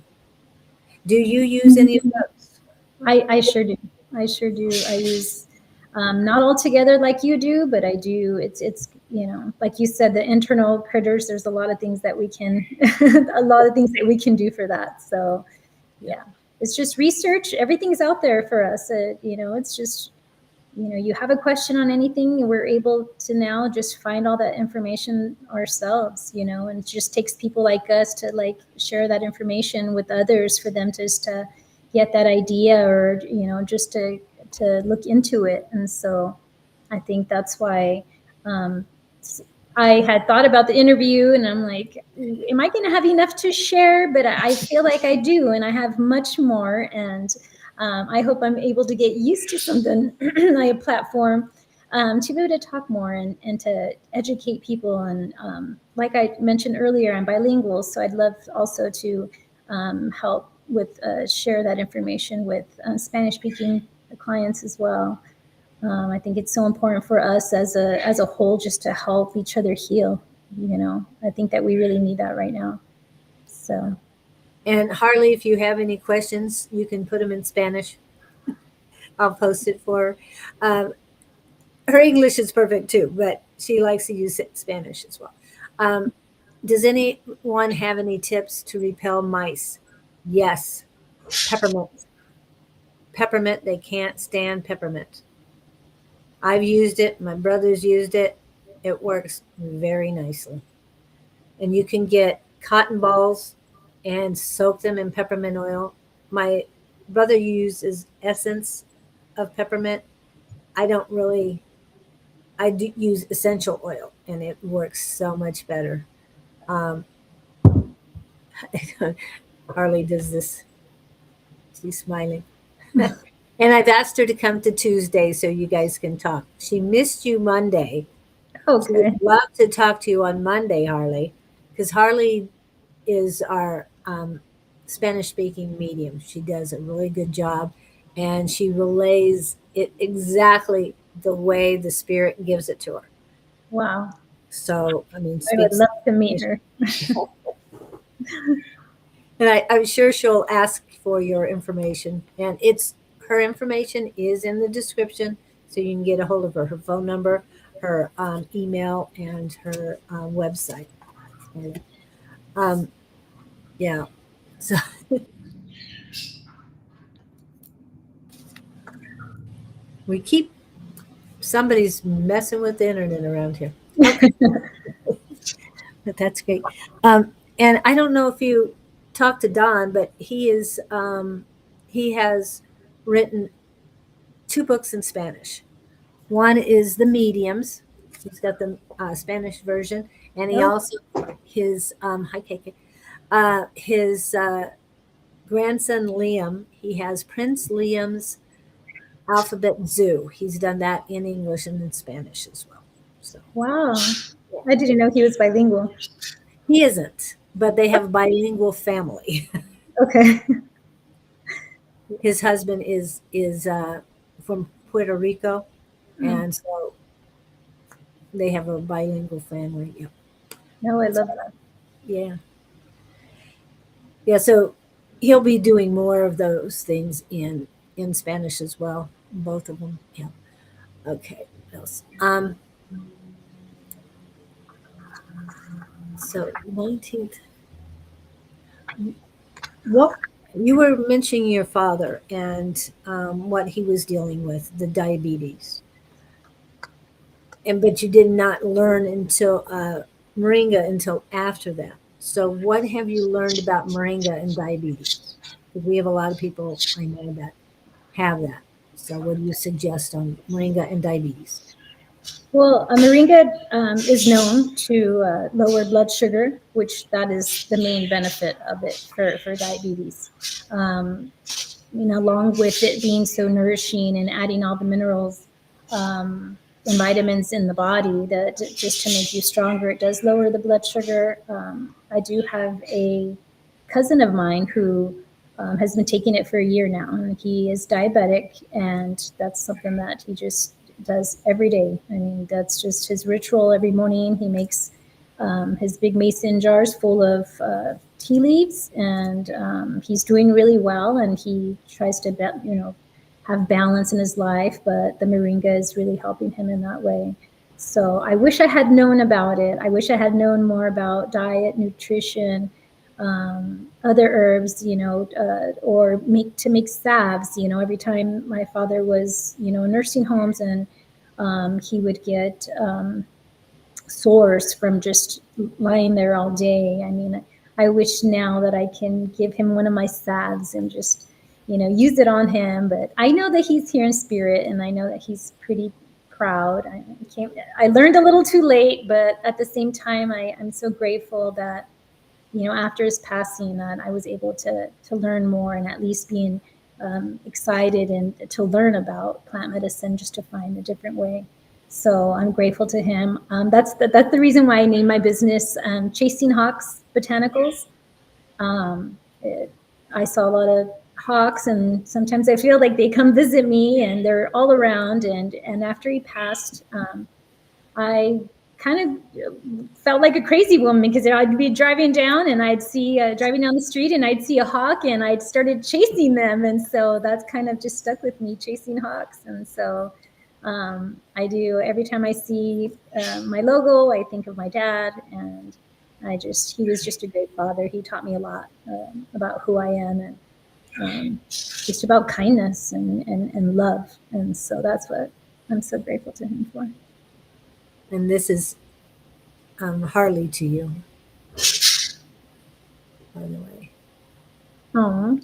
do you use any of those? I sure do. I sure do. I use not all together like you do, but I do. It's like you said, the internal critters. There's a lot of things that we can, a lot of things that we can do for that. So, yeah, it's just research. Everything's out there for us. It's just you have a question on anything, we're able to now just find all that information ourselves. And it just takes people like us to like share that information with others for them just to get that idea or just to look into it. And so I think that's why I had thought about the interview and I'm like, am I going to have enough to share? But I feel like I do, and I have much more. And I hope I'm able to get used to something like a platform to be able to talk more and to educate people. And like I mentioned earlier, I'm bilingual, so I'd love also to help with share that information with Spanish-speaking clients as well. I think it's so important for us as a whole just to help each other heal. I think that we really need that right now. So. And Harley, if you have any questions, you can put them in Spanish. I'll post it for her. Her English is perfect too, but she likes to use Spanish as well. Does anyone have any tips to repel mice? Yes, peppermint. Peppermint, they can't stand peppermint. I've used it, my brother's used it. It works very nicely. And you can get cotton balls and soak them in peppermint oil. My brother uses essence of peppermint. I don't really, I do use essential oil and it works so much better. Um, Harley does this. She's smiling. And I've asked her to come to Tuesday so you guys can talk. She missed you Monday. She would Okay. love to talk to you on Monday, Harley, because Harley is our Spanish speaking medium. She does a really good job and she relays it exactly the way the spirit gives it to her. Wow. So, I mean, I would speaks. love to meet her. And I'm sure she'll ask for your information. And her information is in the description, so you can get a hold of her. Her phone number, her email, and her website. And, yeah. So we keep somebody's messing with the internet around here. Okay, but that's great. And I don't know if you talked to Don, but he has written 2 books in Spanish. One is The Mediums. He's got the Spanish version, and he Oh. also his hi KK, his grandson Liam. He has Prince Liam's Alphabet Zoo. He's done that in English and in Spanish as well. So Wow. I didn't know he was bilingual. he isn't, but they have a bilingual family. Okay. His husband is from Puerto Rico, Mm. and so they have a bilingual family. Yeah, No, I love that. yeah, yeah. So he'll be doing more of those things in Spanish as well. Both of them. Yeah. Okay. What else? So 19th. What you were mentioning your father and what he was dealing with, the diabetes, and but you did not learn until moringa until after that. So, what have you learned about moringa and diabetes? Because we have a lot of people I know that have that. So, what do you suggest on moringa and diabetes? Well, moringa is known to lower blood sugar, which that is the main benefit of it for diabetes. Um, along with it being so nourishing and adding all the minerals and vitamins in the body that just to make you stronger, it does lower the blood sugar. I do have a cousin of mine who has been taking it for a year now, and he is diabetic, and that's something that he just does every day. I mean, that's just his ritual every morning. He makes his big mason jars full of tea leaves, and he's doing really well. And he tries to, have balance in his life, but the moringa is really helping him in that way. So I wish I had known about it. I wish I had known more about diet, nutrition, other herbs, or make salves. Every time my father was, in nursing homes, and he would get sores from just lying there all day. I mean, I wish now that I can give him one of my salves and just, use it on him. But I know that he's here in spirit, and I know that he's pretty proud. I learned a little too late, but at the same time, I'm so grateful that, after his passing, that I was able to learn more and at least being excited and to learn about plant medicine just to find a different way. So I'm grateful to him. That's the reason why I named my business Chasing Hawks Botanicals. I saw a lot of hawks, and sometimes I feel like they come visit me, and they're all around. And after he passed, I kind of felt like a crazy woman, because I'd be driving down and I'd see driving down the street and I'd see a hawk and I'd started chasing them. And so that's kind of just stuck with me, chasing hawks. And so I do, every time I see my logo, I think of my dad, and he was just a great father. He taught me a lot about who I am, and just about kindness and love. And so that's what I'm so grateful to him for. And this is Harley to you, by the way. Oh,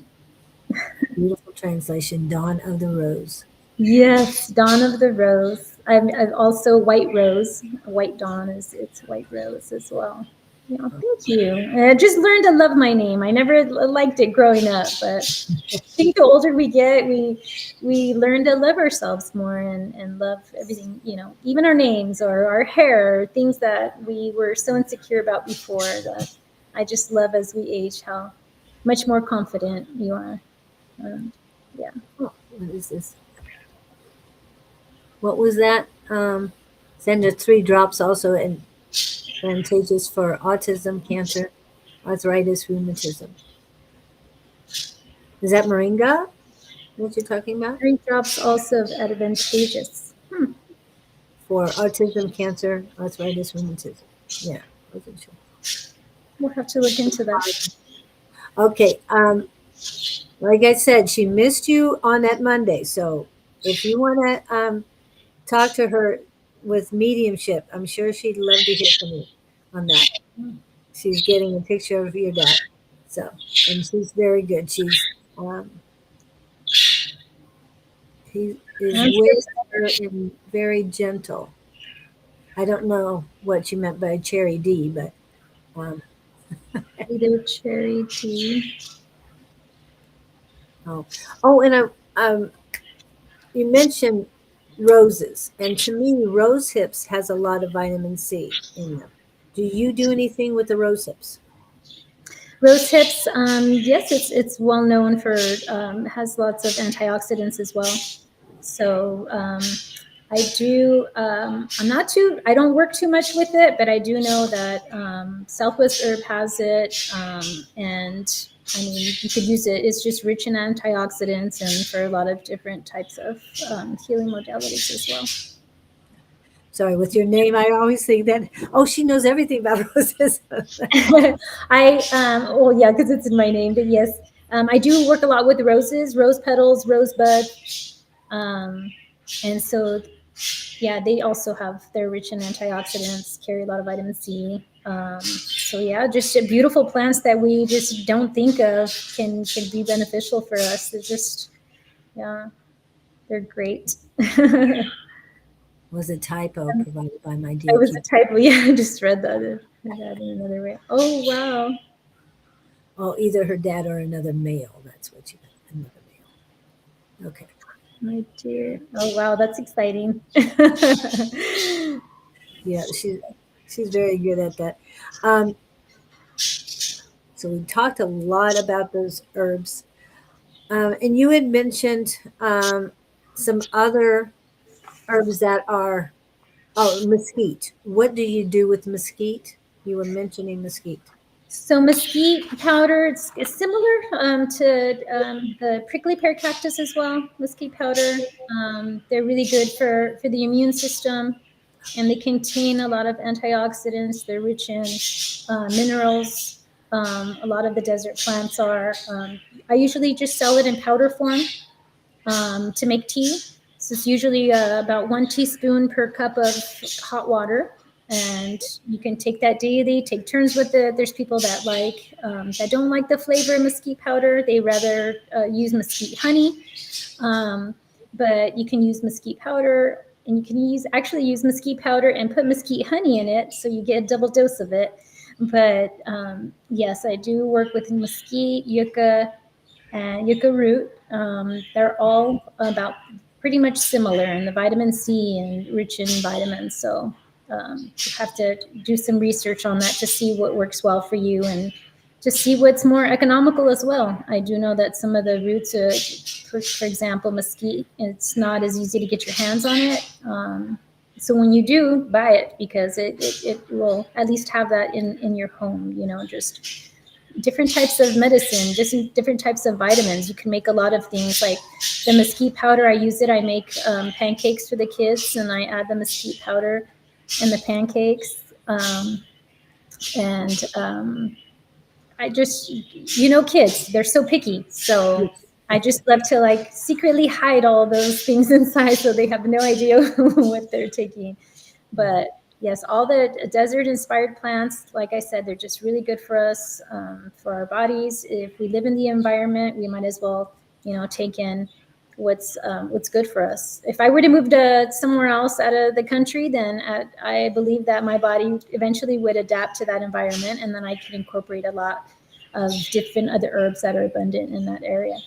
Beautiful translation, Dawn of the Rose. yes, Dawn of the Rose. I'm also White Rose. White Dawn it's White Rose as well. Yeah, thank you. And I just learned to love my name. I never liked it growing up, but I think the older we get, we learn to love ourselves more, and love everything. Even our names or our hair, things that we were so insecure about before. That I just love as we age how much more confident you are. Yeah. Oh, what is this? What was that? Send 3 drops also advantageous for autism, cancer, arthritis, rheumatism. Is that moringa that you're talking about? 3 drops also advantageous. For autism, cancer, arthritis, rheumatism. Yeah, wasn't sure. We'll have to look into that. Okay. Like I said, she missed you on that Monday. So if you want to talk to her with mediumship, I'm sure she'd love to hear from you on that. She's getting a picture of your dad. So, and she's very good. Um, he is I'm sure. whisper and very gentle. I don't know what you meant by cherry D, but um, Either cherry tea. oh, oh, and you mentioned roses, and to me, rose hips has a lot of vitamin C in them. Do you do anything with the rose hips? Rose hips, yes, it's well known for has lots of antioxidants as well. So I do. I don't work too much with it, but I do know that Southwest Herb has it, and I mean you could use it. It's just rich in antioxidants and for a lot of different types of healing modalities as well. Sorry, with your name, I always think that, oh, she knows everything about roses. Well, yeah, because it's in my name, but yes, I do work a lot with roses, rose petals, rosebud, um, and so yeah, they also have they're rich in antioxidants, carry a lot of vitamin C. So yeah, just beautiful plants that we just don't think of can be beneficial for us. They're just yeah, they're great. Was a typo provided by my I dear was a keeper. typo. Yeah, I just read that in another way. Oh wow. Oh, either her dad or another male. That's what you meant. Another male. Okay. My dear. Oh wow, that's exciting. Yeah, she's very good at that. Um, so we talked a lot about those herbs, and you had mentioned some other herbs that are mesquite. What do you do with mesquite? You were mentioning mesquite. So mesquite powder, it's similar to the prickly pear cactus as well. Mesquite powder, they're really good for the immune system, and they contain a lot of antioxidants. They're rich in minerals. A lot of the desert plants are. I usually just sell it in powder form to make tea. So it's usually about 1 teaspoon per cup of hot water. And you can take that daily, take turns with it. There's people that that don't like the flavor of mesquite powder. They rather use mesquite honey. But you can use mesquite powder, and you can actually use mesquite powder and put mesquite honey in it. So you get a double dose of it. But yes, I do work with mesquite, yucca, and yucca root. They're all about pretty much similar in the vitamin C and rich in vitamins. So you have to do some research on that to see what works well for you and to see what's more economical as well. I do know that some of the roots, for example, mesquite, it's not as easy to get your hands on it. So when you do, buy it because it will at least have that in your home, just different types of medicine, just different types of vitamins. You can make a lot of things like the mesquite powder. I use it. I make pancakes for the kids, and I add the mesquite powder in the pancakes. And I just, kids, they're so picky. So I just love to secretly hide all those things inside so they have no idea what they're taking. But yes, all the desert inspired plants, like I said, they're just really good for us, for our bodies. If we live in the environment, we might as well, take in what's good for us. If I were to move to somewhere else out of the country, then I believe that my body eventually would adapt to that environment, and then I could incorporate a lot of different other herbs that are abundant in that area.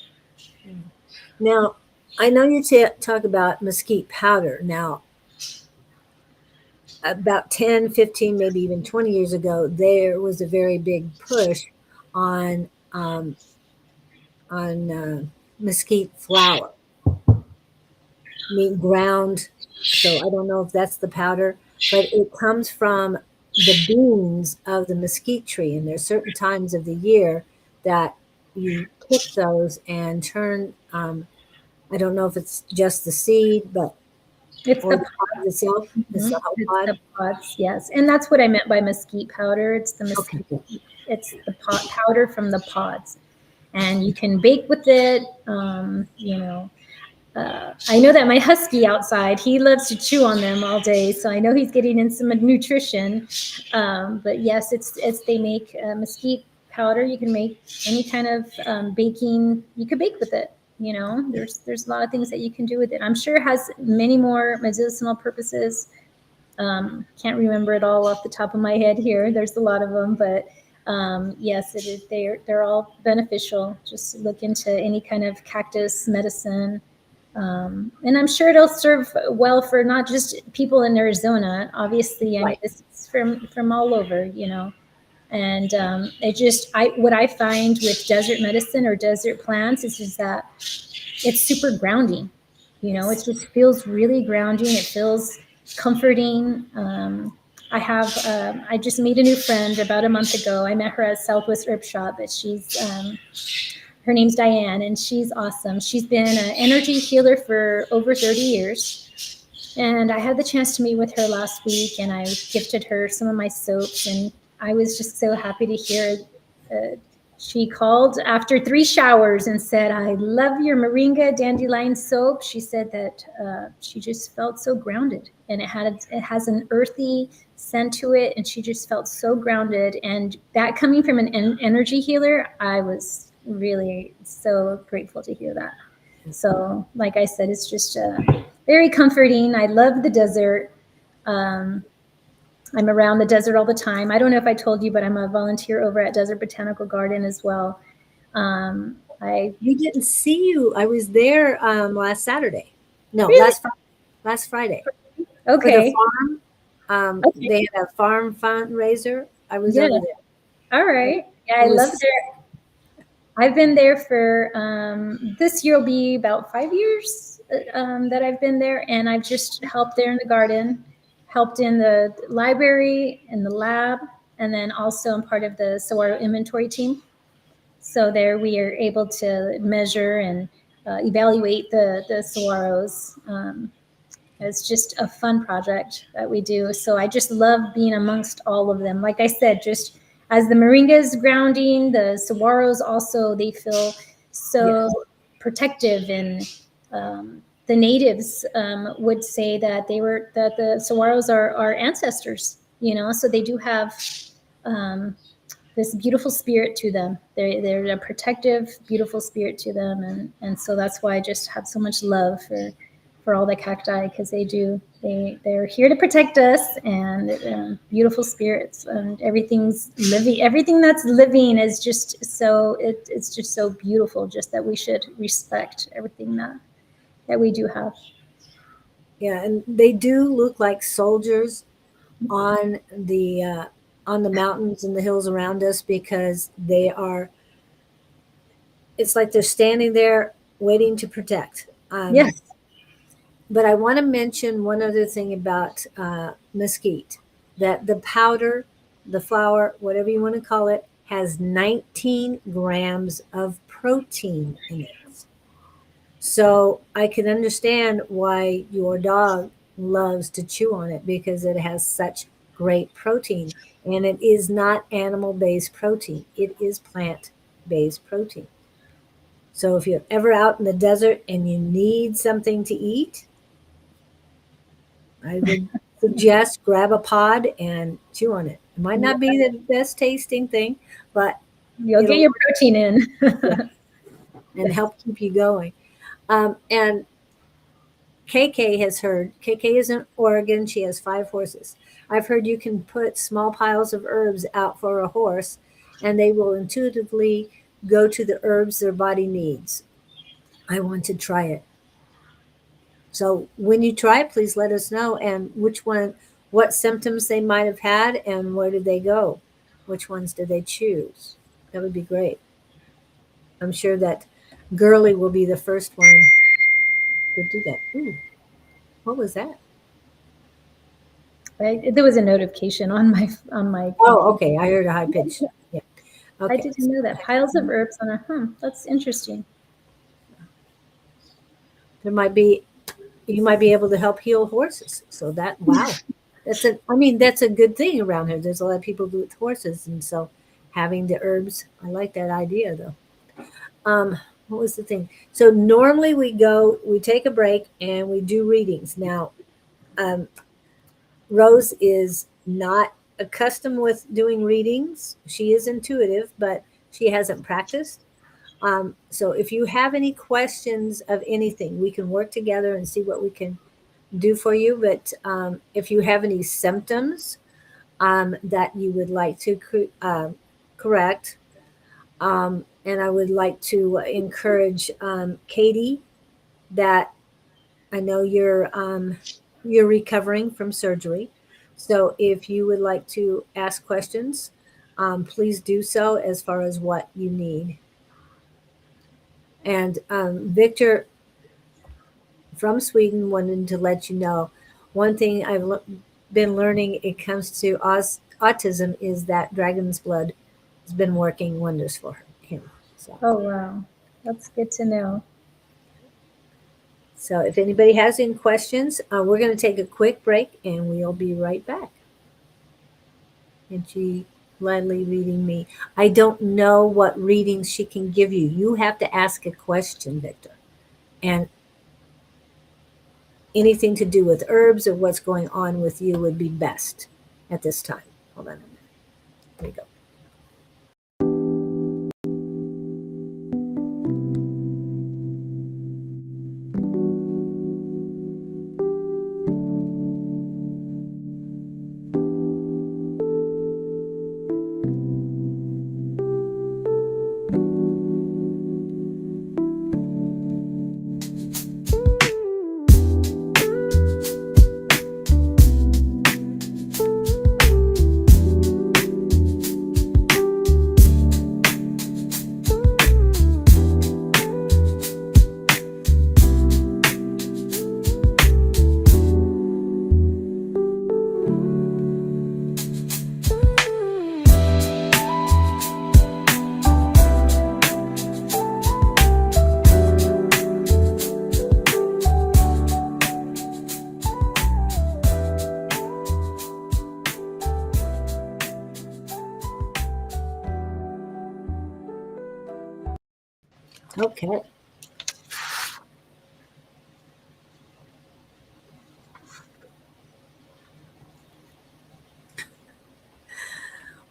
Now, I know you talk about mesquite powder. Now, about 10, 15, maybe even 20 years ago, there was a very big push on mesquite flour, mean ground. So I don't know if that's the powder, but it comes from the beans of the mesquite tree, and there's certain times of the year that you pick those and turn. I don't know if it's just the seed, but It's or the the pod itself. It's the whole It's pod. the pods, yes, and that's what I meant by mesquite powder. It's the Okay. mesquite. It's the powder from the pods, and you can bake with it. I know that my husky outside, he loves to chew on them all day, so I know he's getting in some nutrition. But yes, it's they make mesquite powder. You can make any kind of baking. You could bake with it. There's a lot of things that you can do with it. I'm sure it has many more medicinal purposes. Can't remember it all off the top of my head here. There's a lot of them, but yes, it is. They're all beneficial. Just look into any kind of cactus medicine. And I'm sure it'll serve well for not just people in Arizona. Obviously, I mean, Right. this is from all over, you know. And it just, what I find with desert medicine or desert plants is just that it's super grounding. You know, it just feels really grounding. It feels comforting. I just made a new friend about a month ago. I met her at Southwest Herb Shop, but her name's Diane, and she's awesome. She's been an energy healer for over 30 years. And I had the chance to meet with her last week, and I gifted her some of my soaps, and I was just so happy to hear. She called after 3 showers and said, "I love your Moringa dandelion soap." She said that she just felt so grounded, and it has an earthy scent to it, and she just felt so grounded. And that coming from an energy healer, I was really so grateful to hear that. So, like I said, it's just very comforting. I love the desert. Um, I'm around the desert all the time. I don't know if I told you, but I'm a volunteer over at Desert Botanical Garden as well. I We didn't see you. I was there last Saturday. No, really last Friday for the okay. farm. Okay, They had a farm fundraiser. I was yeah. over there. All And right. Yeah, it I love was there. I've been there for this year will be about 5 years that I've been there, and I've just helped there in the garden, helped in the library, in the lab, and then also I'm part of the saguaro inventory team. So there we are able to measure and evaluate the saguaros. It's just a fun project that we do. So I just love being amongst all of them. Like I said, just as the Moringa is grounding, the saguaros also, they feel so yes. protective. And the natives would say that that the saguaros are our ancestors, you know, so they do have um, this beautiful spirit to them. They're a protective, beautiful spirit to them, and so that's why I just have so much love for all the cacti, because they're here to protect us, and beautiful spirits, and everything's living. Everything that's living is just so it's just so beautiful. Just that we should respect everything that we do have. Yeah, and they do look like soldiers on the mountains and the hills around us because they are. It's like they're standing there waiting to protect. Yes. But I want to mention one other thing about mesquite, that the powder, the flour, whatever you want to call it, has 19 grams of protein in it. So I can understand why your dog loves to chew on it because it has such great protein. And it is not animal based protein, it is plant based protein. So if you're ever out in the desert and you need something to eat, I would suggest grab a pod and chew on it. It might not be the best tasting thing, but You'll get it'll your work, protein in. yeah, and help keep you going. And KK has heard, KK is in Oregon. She has 5 horses. I've heard you can put small piles of herbs out for a horse and they will intuitively go to the herbs their body needs. I want to try it. So when you try it, please let us know and what symptoms they might have had and where did they go? Which ones did they choose? That would be great. I'm sure that Girly will be the first one to do that. Ooh, what was that? There was a notification on my Oh, computer. okay. I heard a high pitch. Yeah. I Okay. didn't know that. Piles of herbs on a That's interesting. There might be you might be able to help heal horses. So that wow. That's a good thing around here. There's a lot of people do with horses and so having the herbs, I like that idea though. What was the thing? So normally we take a break and we do readings. Now, um, Rose is not accustomed with doing readings. She is intuitive, but she hasn't practiced. So if you have any questions of anything, we can work together and see what we can do for you. But if you have any symptoms that you would like to correct, and I would like to encourage Katie that I know you're recovering from surgery, so if you would like to ask questions, please do so as far as what you need. And Victor from Sweden wanted to let you know one thing been learning it comes to autism is that dragon's blood has been working wonders for him. So, Oh, wow. That's good to know. so if anybody has any questions, we're going to take a quick break and we'll be right back. And she gladly reading me. I don't know what readings she can give you. You have to ask a question, Victor. And anything to do with herbs or what's going on with you would be best at this time. Hold on a minute. Here we go. Okay.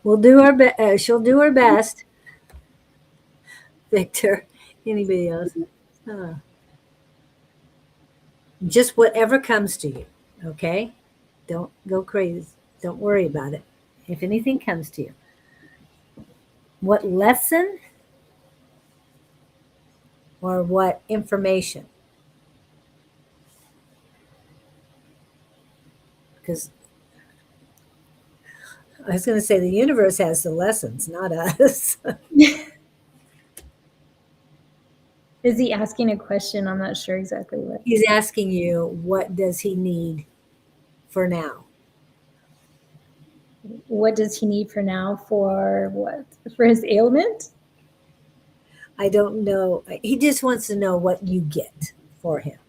We'll do our best. She'll do her best. Victor. Anybody else? Uh, just whatever comes to you. Okay. Don't go crazy. Don't worry about it. If anything comes to you, what lesson or what information? Because I was going to say the universe has the lessons, not us. Is he asking a question? I'm not sure exactly what. He's asking you, what does he need for now? What does he need for now? For what? For his ailment? I don't know. He just wants to know what you get for him.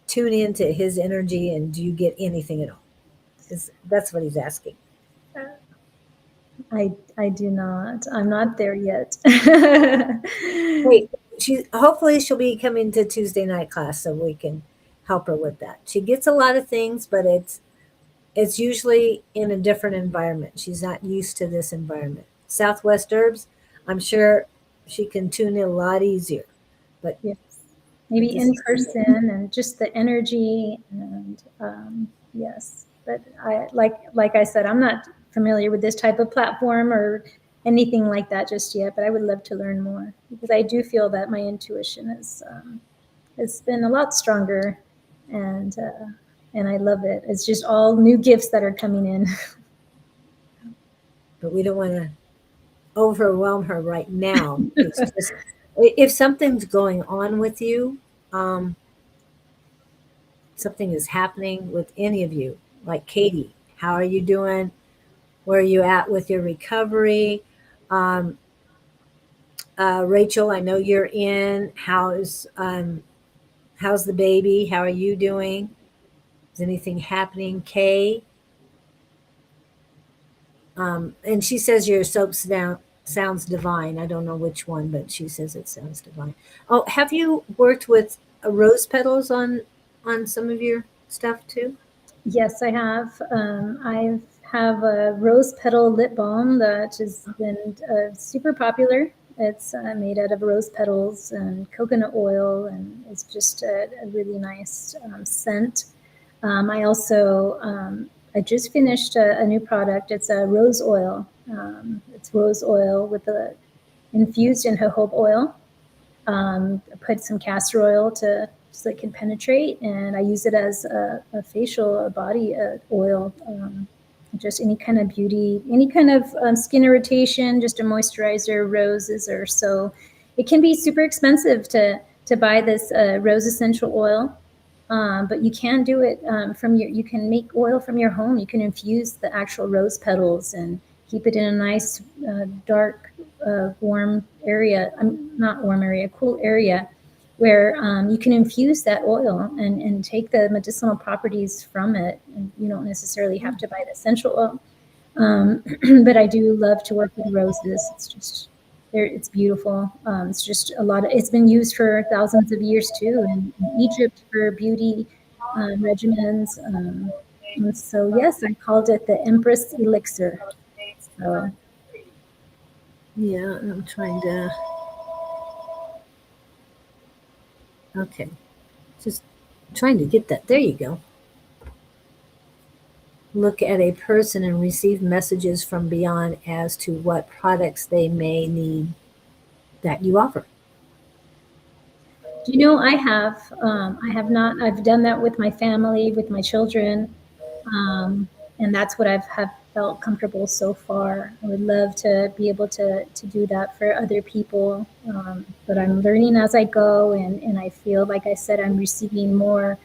Tune into his energy, and do you get anything at all? That's what he's asking. I do not. I'm not there yet. Wait, hopefully she'll be coming to Tuesday night class so we can help her with that. She gets a lot of things, but it's usually in a different environment. She's not used to this environment. Southwest Herbs, I'm sure she can tune in a lot easier. But Yes. Maybe in person and just the energy and yes. But I like I said, I'm not familiar with this type of platform or anything like that just yet. But I would love to learn more because I do feel that my intuition has been a lot stronger, and I love it. It's just all new gifts that are coming in. but we don't want to overwhelm her right now. It's just if something's going on with you, something is happening with any of you, like Katie, how are you doing? Where are you at with your recovery? Um, Rachel, I know you're in. How's the baby? How are you doing? Is anything happening? Kay, and she says your soap sounds divine. I don't know which one, but she says it sounds divine. Oh, have you worked with rose petals on some of your stuff too? Yes, I have. I have a rose petal lip balm that has been super popular. It's made out of rose petals and coconut oil, and it's just a really nice scent. I also I just finished a new product. It's a rose oil. It's rose oil with infused in jojoba oil. I put some castor oil to so it can penetrate. And I use it as a facial, a body oil. Just any kind of beauty, any kind of skin irritation, just a moisturizer, roses or so. It can be super expensive to buy this rose essential oil, but you can do it you can make oil from your home. You can infuse the actual rose petals and keep it in a nice dark, warm area. Not warm area, cool area, where you can infuse that oil and take the medicinal properties from it. And you don't necessarily have to buy the essential oil. But I do love to work with roses. It's just, it's beautiful. It's just it's been used for thousands of years too, in Egypt for beauty regimens. And so, yes, I called it the Empress Elixir. So, Yeah, I'm trying to. Okay. Just trying to get that. There you go. Look at a person and receive messages from beyond as to what products they may need that you offer. do you know, I have not, I've done that with my family, with my children. And that's what have felt comfortable so far. I would love to be able to do that for other people. But I'm learning as I go, and I feel, like I said, I'm receiving more.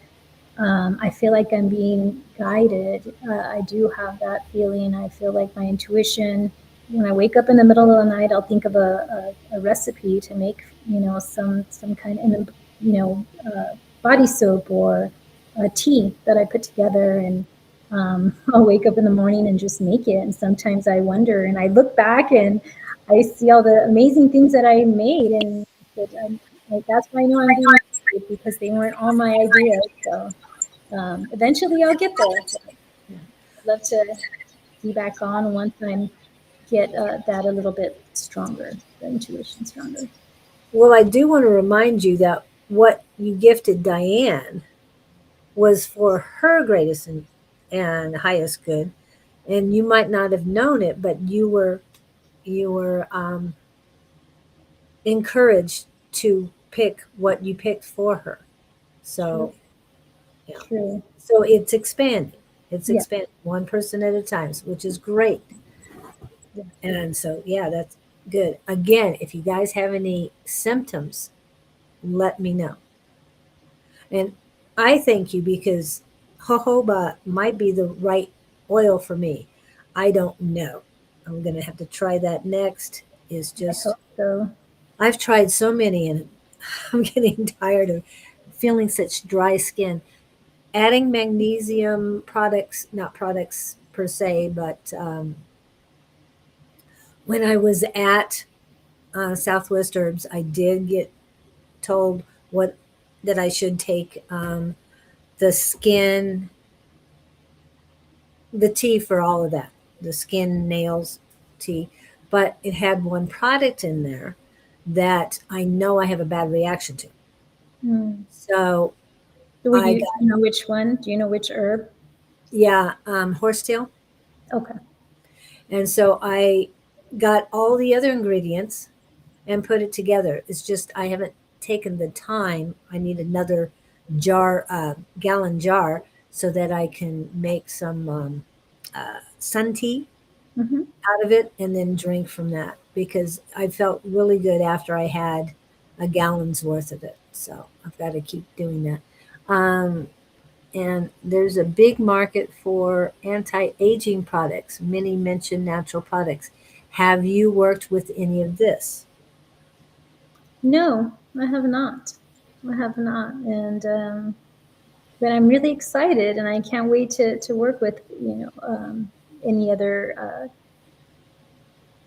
I feel like I'm being guided. I do have that feeling. I feel like my intuition, when I wake up in the middle of the night, I'll think of a recipe to make, some kind of, body soap or a tea that I put together. And I'll wake up in the morning and just make it. And sometimes I wonder, and I look back and I see all the amazing things that I made. And that's why I know I'm being guided, because they weren't all my ideas. So eventually I'll get there. I'd love to be back on once I get that a little bit stronger, the intuition stronger. Well, I do want to remind you that what you gifted Diane was for her greatest and highest good, and you might not have known it, but you were encouraged to pick what you picked for her. So, yeah. True. So it's expanding. It's Yeah. expanding one person at a time, which is great. Yeah. And so, yeah, that's good. Again, if you guys have any symptoms, let me know. And I thank you because jojoba might be the right oil for me. I don't know. I'm going to have to try that next. Is I just, hope so. I've tried so many and I'm getting tired of feeling such dry skin. Adding magnesium products, not products per se, but when I was at Southwest Herbs, I did get told what that I should take the skin, the tea for all of that, the skin, nails tea. But it had one product in there that I know I have a bad reaction to. Mm. So So would I you, got, do you know which one? Do you know which herb? yeah, horsetail. Okay. And so I got all the other ingredients and put it together. It's just I haven't taken the time. I need another jar, gallon jar, so that I can make some sun tea Mm-hmm. out of it and then drink from that, because I felt really good after I had a gallon's worth of it. So I've got to keep doing that. And there's a big market for anti-aging products. Many mention natural products. Have you worked with any of this? No, I have not. I have not. And but I'm really excited, and I can't wait to work with any other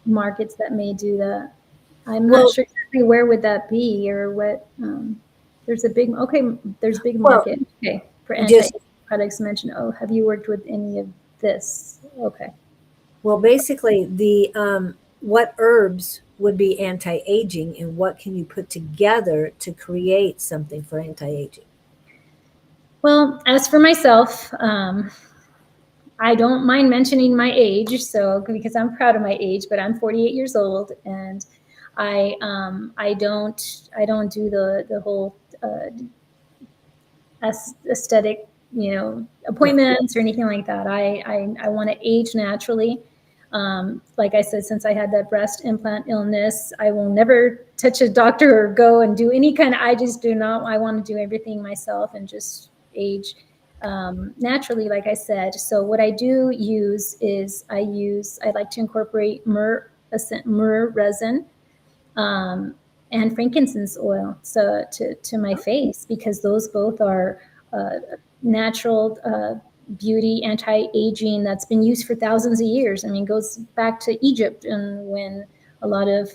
markets that may do that. I'm not Well, sure exactly where would that be, or what. There's a big, okay. There's big well, market, okay, for just anti products mentioned. Oh, have you worked with any of this? Okay. well, basically the what herbs would be anti-aging, and what can you put together to create something for anti-aging? Well, as for myself, I don't mind mentioning my age, so because I'm proud of my age, but I'm 48 years old, and I don't do the whole aesthetic, appointments or anything like that. I want to age naturally. Like I said, since I had that breast implant illness, I will never touch a doctor or go and do any kind of, I just do not, I want to do everything myself and just age naturally, like I said. So what I do use is I like to incorporate myrrh resin, and frankincense oil to my face, because those both are natural beauty, anti-aging, that's been used for thousands of years. I mean, it goes back to Egypt, and when a lot of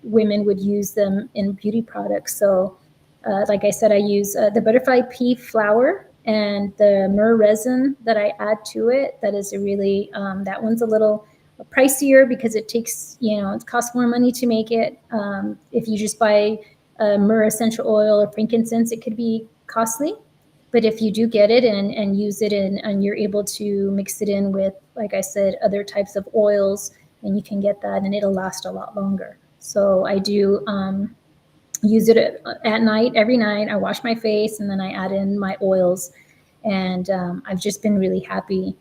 women would use them in beauty products. So like I said, I use the butterfly pea flower and the myrrh resin that I add to it. That is a really, that one's a little pricier because it takes, it costs more money to make it. If you just buy myrrh essential oil or frankincense, it could be costly. But if you do get it and use it and you're able to mix it in with, like I said, other types of oils, and you can get that and it'll last a lot longer. So I do use it at night, every night. I wash my face and then I add in my oils. And I've just been really happy.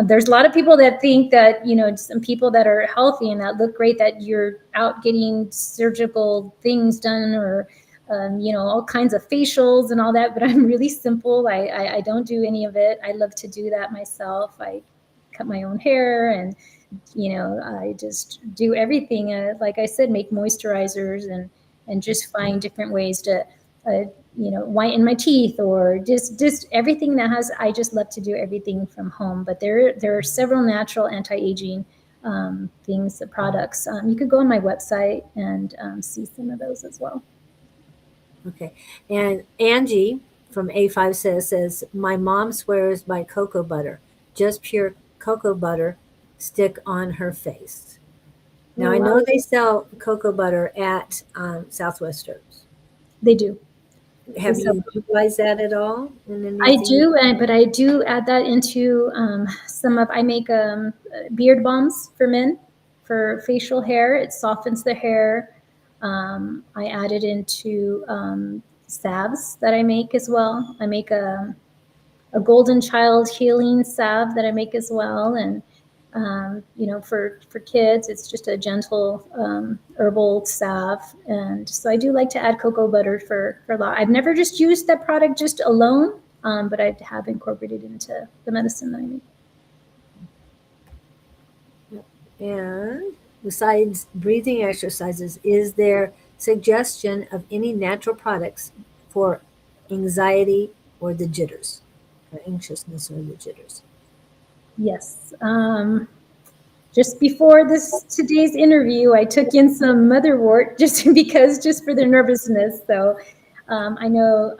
There's a lot of people that think that, some people that are healthy and that look great, that you're out getting surgical things done or, all kinds of facials and all that. But I'm really simple. I don't do any of it. I love to do that myself. I cut my own hair and, I just do everything. Like I said, make moisturizers and just find different ways to, whiten my teeth, or just everything that has, I just love to do everything from home. But there are several natural anti-aging things, products. You could go on my website and see some of those as well. Okay. And Angie from A5 says, my mom swears by cocoa butter, just pure cocoa butter, stick on her face. Now, I know they sell cocoa butter at Southwest Herbs. They do. Have you utilized that at all? I do, but I do add that into I make beard balms for men for facial hair. It softens the hair. I add it into salves that I make as well. I make a golden child healing salve that I make as well. And for kids, it's just a gentle herbal salve. And so I do like to add cocoa butter for a lot. I've never just used that product just alone, but I have incorporated into the medicine that I make. And besides breathing exercises, is there suggestion of any natural products for anxiety or the jitters, or anxiousness or the jitters? Yes. Just before today's interview, I took in some motherwort just for the nervousness. So I know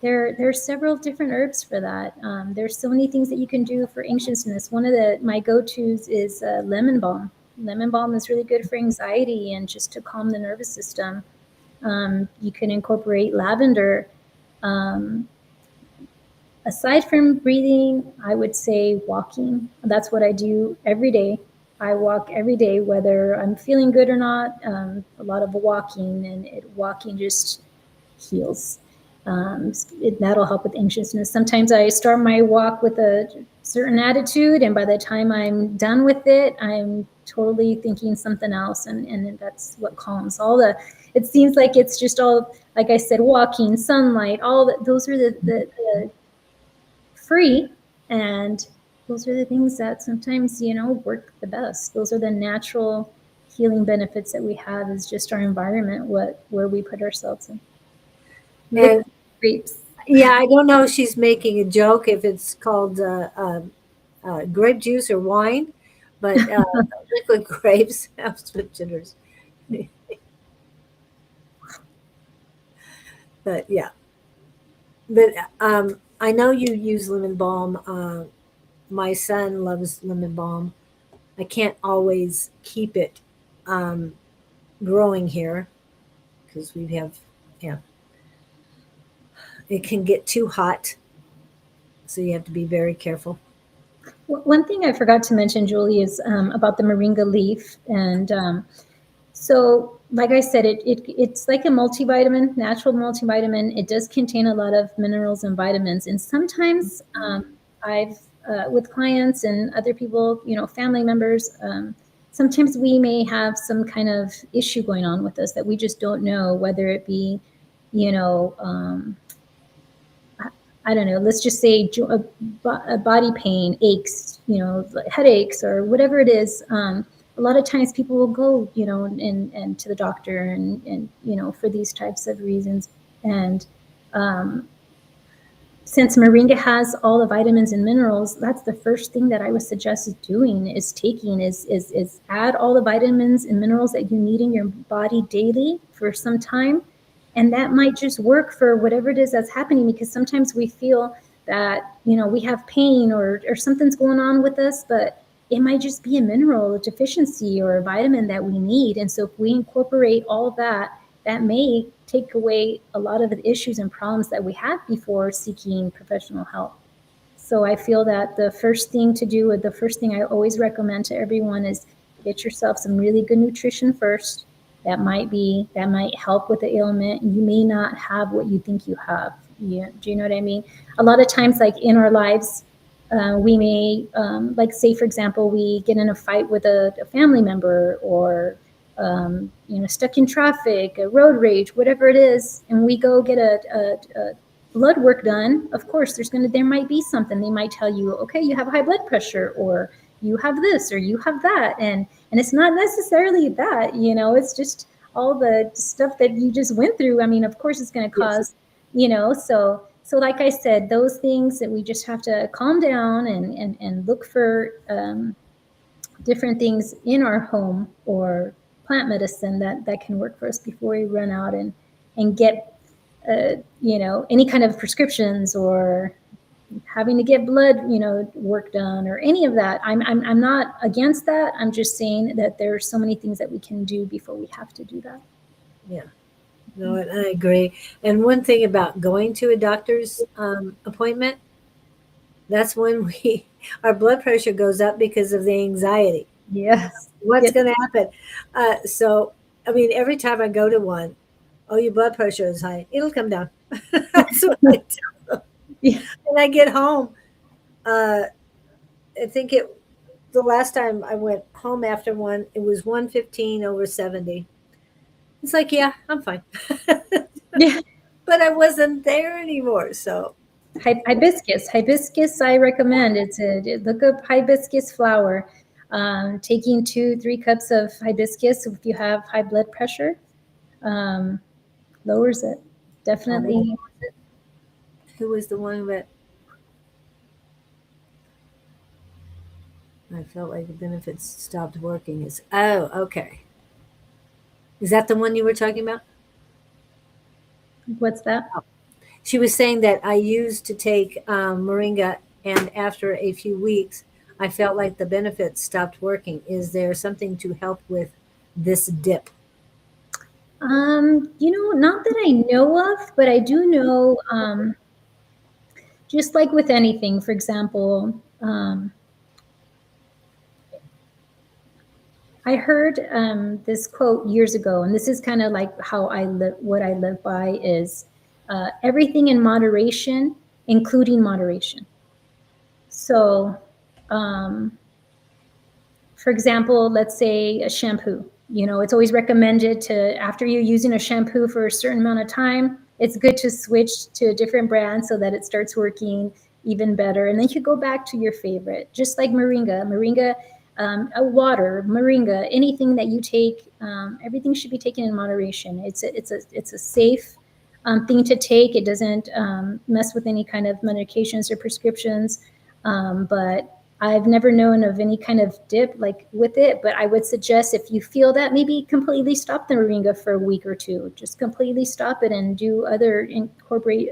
there are several different herbs for that. There's so many things that you can do for anxiousness. One of my go-tos is lemon balm. Lemon balm is really good for anxiety and just to calm the nervous system. You can incorporate lavender. Aside from breathing, I would say walking. That's what I do every day. I walk every day, whether I'm feeling good or not. A lot of walking, and walking just heals. That'll help with anxiousness. Sometimes I start my walk with a certain attitude, and by the time I'm done with it, I'm totally thinking something else, and that's what calms it seems like it's just all, like I said, walking, sunlight, those are the free, and those are the things that sometimes work the best. Those are the natural healing benefits that we have, is just our environment, where we put ourselves in. And grapes. Yeah, I don't know if she's making a joke, if it's called grape juice or wine, but liquid grapes helps with jitters. But yeah, but I know you use lemon balm. My son loves lemon balm. I can't always keep it growing here because we have, it can get too hot, so you have to be very careful. One thing I forgot to mention, Julie, is about the moringa leaf. And so like I said, it's like a multivitamin, natural multivitamin. It does contain a lot of minerals and vitamins. And sometimes I've, with clients and other people, family members, sometimes we may have some kind of issue going on with us that we just don't know, whether it be, you know, I don't know, let's just say a body pain, aches, headaches or whatever it is. A lot of times people will go, and to the doctor and for these types of reasons. And since Moringa has all the vitamins and minerals, that's the first thing that I would suggest doing is taking is add all the vitamins and minerals that you need in your body daily for some time. And that might just work for whatever it is that's happening, because sometimes we feel that, we have pain or something's going on with us, but it might just be a mineral deficiency or a vitamin that we need. And so if we incorporate all that, that may take away a lot of the issues and problems that we had before seeking professional help. So I feel that the first thing to do, or the first thing I always recommend to everyone, is get yourself some really good nutrition first. That might help with the ailment. You may not have what you think you have. Do you know what I mean? A lot of times, like in our lives, we may, like say, for example, we get in a fight with a family member, or stuck in traffic, a road rage, whatever it is, and we go get a blood work done. Of course, there might be something. They might tell you, okay, you have high blood pressure, or you have this, or you have that, and it's not necessarily that. It's just all the stuff that you just went through. I mean, of course, it's going to cause, So like I said, those things that we just have to calm down and look for different things in our home or plant medicine that can work for us before we run out and get any kind of prescriptions or having to get blood work done or any of that. I'm not against that. I'm just saying that there are so many things that we can do before we have to do that. Yeah. No, and I agree. And one thing about going to a doctor's appointment, that's when our blood pressure goes up because of the anxiety. Yes. What's going to happen? So, I mean, every time I go to one, oh, your blood pressure is high. It'll come down. That's what I tell them. Yeah. When I get home, I think the last time I went home after one, it was 115/70. It's like, yeah, I'm fine. Yeah. But I wasn't there anymore. So Hibiscus, I recommend. Look up hibiscus flower. Taking 2-3 cups of hibiscus if you have high blood pressure lowers it. Definitely. Who was the one that I felt like the benefits stopped working? Okay. Is that the one you were talking about? What's that? She was saying that I used to take Moringa, and after a few weeks, I felt like the benefits stopped working. Is there something to help with this dip? Not that I know of, but I do know, just like with anything, for example, I heard this quote years ago, and this is kind of like how I live. What I live by is everything in moderation, including moderation. So, for example, let's say a shampoo. It's always recommended to, after you're using a shampoo for a certain amount of time, it's good to switch to a different brand so that it starts working even better. And then you go back to your favorite, just like Moringa, a water, Moringa, anything that you take, everything should be taken in moderation. It's a safe thing to take. It doesn't mess with any kind of medications or prescriptions, but I've never known of any kind of dip like with it, but I would suggest if you feel that, maybe completely stop the Moringa for a week or two. Just completely stop it and incorporate,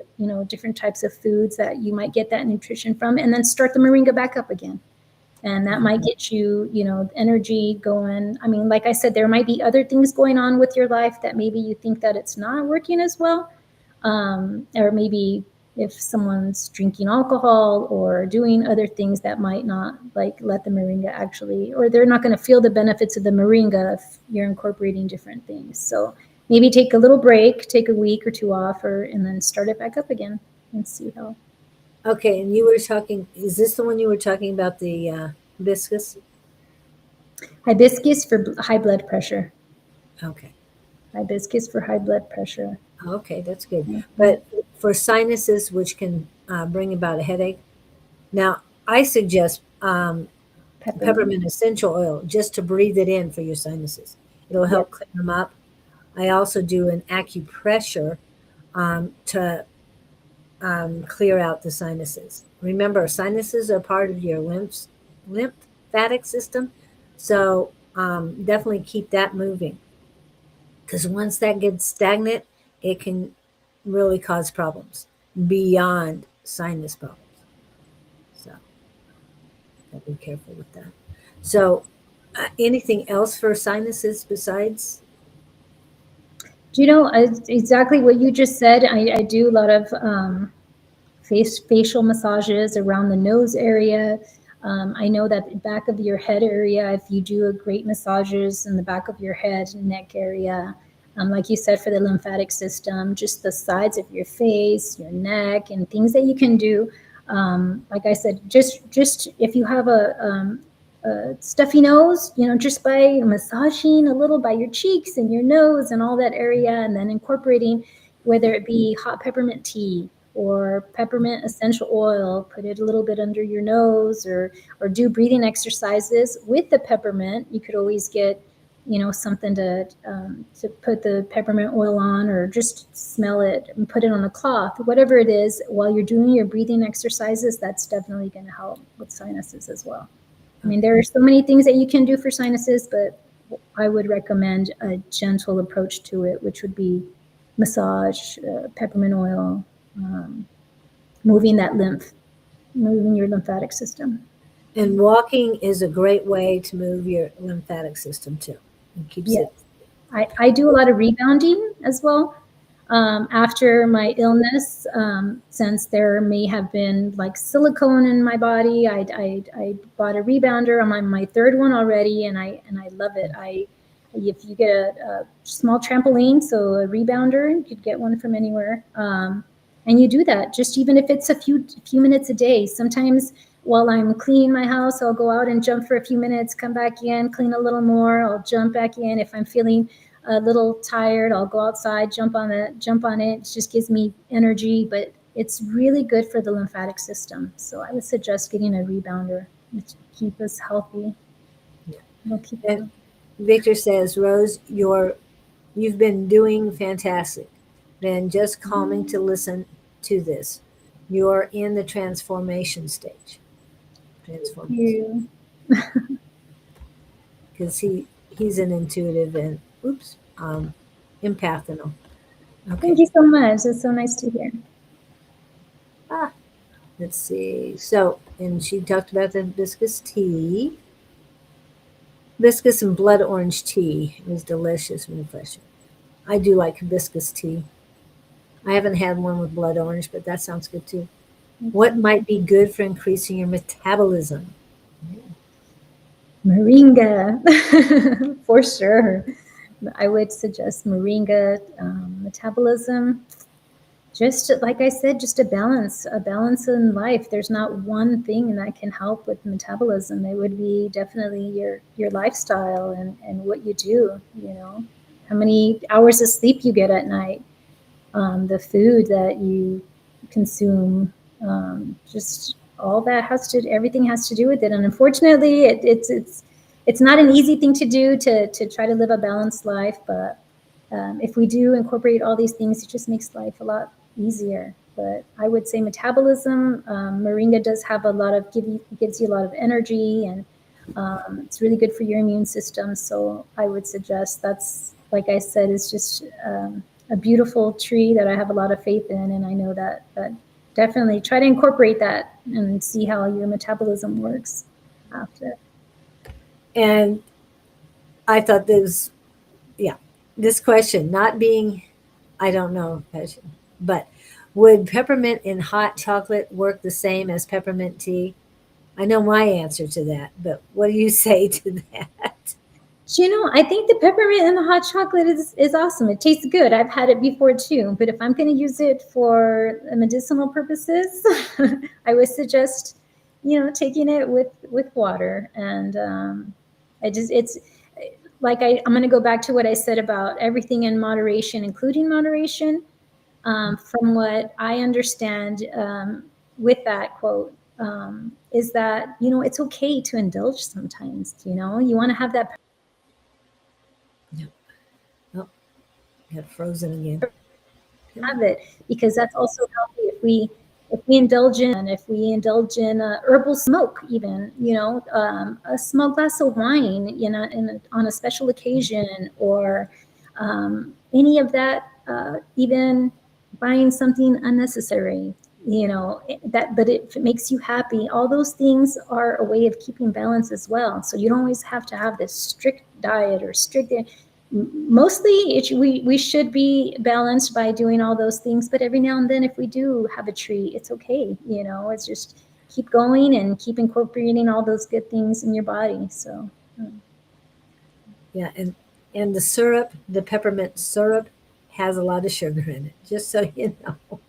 different types of foods that you might get that nutrition from, and then start the Moringa back up again. And that might get you, energy going. I mean, like I said, there might be other things going on with your life that maybe you think that it's not working as well. Or maybe if someone's drinking alcohol or doing other things that might not like let the moringa actually, or they're not going to feel the benefits of the moringa if you're incorporating different things. So maybe take a little break, take a week or two off, and then start it back up again and see how. Okay, and you were talking, is this the one you were talking about, the hibiscus? Hibiscus for high blood pressure. Okay. Hibiscus for high blood pressure. Okay, that's good. Mhm. But for sinuses, which can bring about a headache, now I suggest peppermint essential oil just to breathe it in for your sinuses. It'll help Yes. clean them up. I also do an acupressure to clear out the sinuses. Remember, sinuses are part of your lymphatic system, so definitely keep that moving. Because once that gets stagnant, it can really cause problems beyond sinus problems. So, gotta be careful with that. So, anything else for sinuses besides? Do you know exactly what you just said? I do a lot of facial massages around the nose area. I know that the back of your head area, if you do a great massages in the back of your head, neck area, like you said, for the lymphatic system, just the sides of your face, your neck, and things that you can do. Like I said, just if you have a stuffy nose, just by massaging a little by your cheeks and your nose and all that area, and then incorporating, whether it be hot peppermint tea or peppermint essential oil, put it a little bit under your nose, or do breathing exercises with the peppermint. You could always get, something to put the peppermint oil on, or just smell it and put it on a cloth, whatever it is, while you're doing your breathing exercises. That's definitely going to help with sinuses as well. I mean, there are so many things that you can do for sinuses, but I would recommend a gentle approach to it, which would be massage, peppermint oil, moving your lymphatic system. And walking is a great way to move your lymphatic system too. It keeps Yes. it. I do a lot of rebounding as well. After my illness, since there may have been like silicone in my body, I bought a rebounder. I'm on my third one already, and I love it. If you get a small trampoline, so a rebounder, you could get one from anywhere, and you do that. Just even if it's a few minutes a day. Sometimes while I'm cleaning my house, I'll go out and jump for a few minutes, come back in, clean a little more. I'll jump back in. If I'm feeling a little tired, I'll go outside, jump on it. It just gives me energy, but it's really good for the lymphatic system. So I would suggest getting a rebounder to keep us healthy. It'll keep And Victor says, Rose, you've been doing fantastic. Been just calming to listen to this. You're in the transformation stage. Transformation. you. Because he's an intuitive and empath and all. Thank Okay. you so much. It's so nice to hear. Let's see. So, and she talked about the hibiscus tea. Hibiscus and blood orange tea is delicious and refreshing. I do like hibiscus tea. I haven't had one with blood orange, but that sounds good too. What might be good for increasing your metabolism? Moringa, for sure. I would suggest moringa, metabolism. Just like I said, just a balance in life. There's not one thing that can help with metabolism. It would be definitely your lifestyle and what you do. How many hours of sleep you get at night, the food that you consume, just all that everything has to do with it. And unfortunately, it's not an easy thing to do to try to live a balanced life. But if we do incorporate all these things, it just makes life a lot easier. But I would say metabolism, moringa does have gives you a lot of energy, and it's really good for your immune system. So I would suggest that's, like I said, is just a beautiful tree that I have a lot of faith in, and I know that definitely try to incorporate that and see how your metabolism works after. And I thought this question, not being, I don't know, but Would peppermint in hot chocolate work the same as peppermint tea? I know my answer to that, but what do you say to that? I think the peppermint in the hot chocolate is awesome. It tastes good. I've had it before too. But if I'm going to use it for medicinal purposes, I would suggest, taking it with water. And it's like I'm going to go back to what I said about everything in moderation, including moderation. From what I understand, with that quote, is that it's okay to indulge sometimes. You want to have that. Yeah. Oh, got frozen again. Have it, because that's also healthy if we indulge in herbal smoke, even a small glass of wine, on a special occasion, or any of that, even buying something unnecessary, but if it makes you happy, all those things are a way of keeping balance as well. So you don't always have to have this strict diet or strict. Mostly we should be balanced by doing all those things, but every now and then, if we do have a treat, it's okay. It's just keep going and keep incorporating all those good things in your body. So Yeah, and the syrup, the peppermint syrup, has a lot of sugar in it. Just so you know,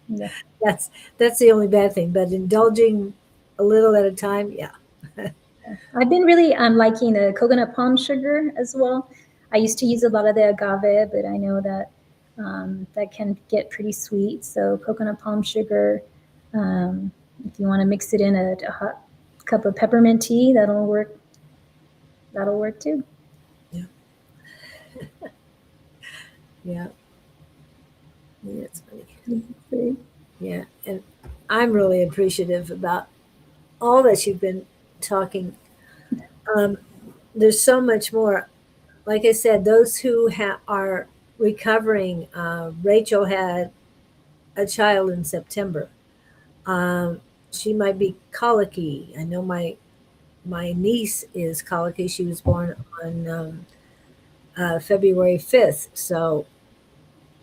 yeah. that's that's the only bad thing. But indulging a little at a time, yeah. I've been really liking the coconut palm sugar as well. I used to use a lot of the agave, but I know that that can get pretty sweet. So coconut palm sugar, if you want to mix it in a hot cup of peppermint tea, that'll work. That'll work too. Yeah, yeah, yeah. It's funny. Yeah, and I'm really appreciative about all that you've been talking. Um, there's so much more. Like I said, those who are recovering. Rachel had a child in September. Um, she might be colicky. I know my niece is colicky. She was born on February 5th. So,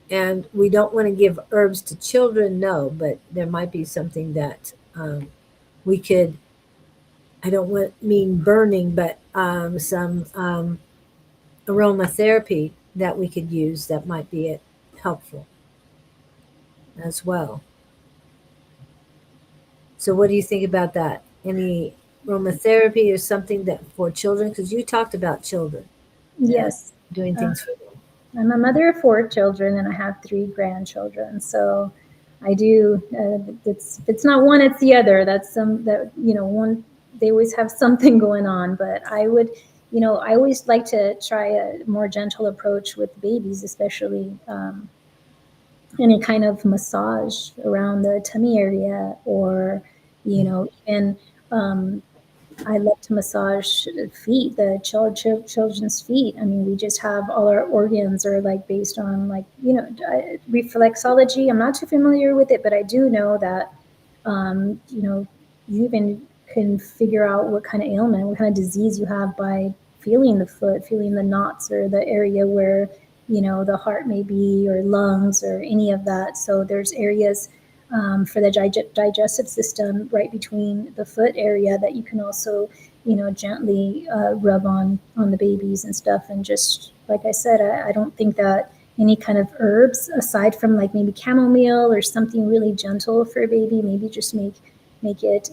and we don't want to give herbs to children, no, but there might be something that we could. I don't mean burning, but some aromatherapy that we could use that might be helpful as well. So, what do you think about that? Any aromatherapy or something that for children? Because you talked about children and Yes. doing things for them. I'm a mother of 4 children, and I have 3 grandchildren. So I do. It's not one; it's the other. That's some that one. They always have something going on, but I always like to try a more gentle approach with babies, especially any kind of massage around the tummy area, or even I love to massage feet, the children's feet. I mean, we just have all our organs are like based on reflexology. I'm not too familiar with it, but I do know that you even can figure out what kind of ailment, what kind of disease you have by feeling the foot, feeling the knots or the area where the heart may be, or lungs, or any of that. So there's areas for the digestive system right between the foot area that you can also gently rub on the babies and stuff. And just like I said, I don't think that any kind of herbs, aside from like maybe chamomile or something really gentle for a baby, maybe just make it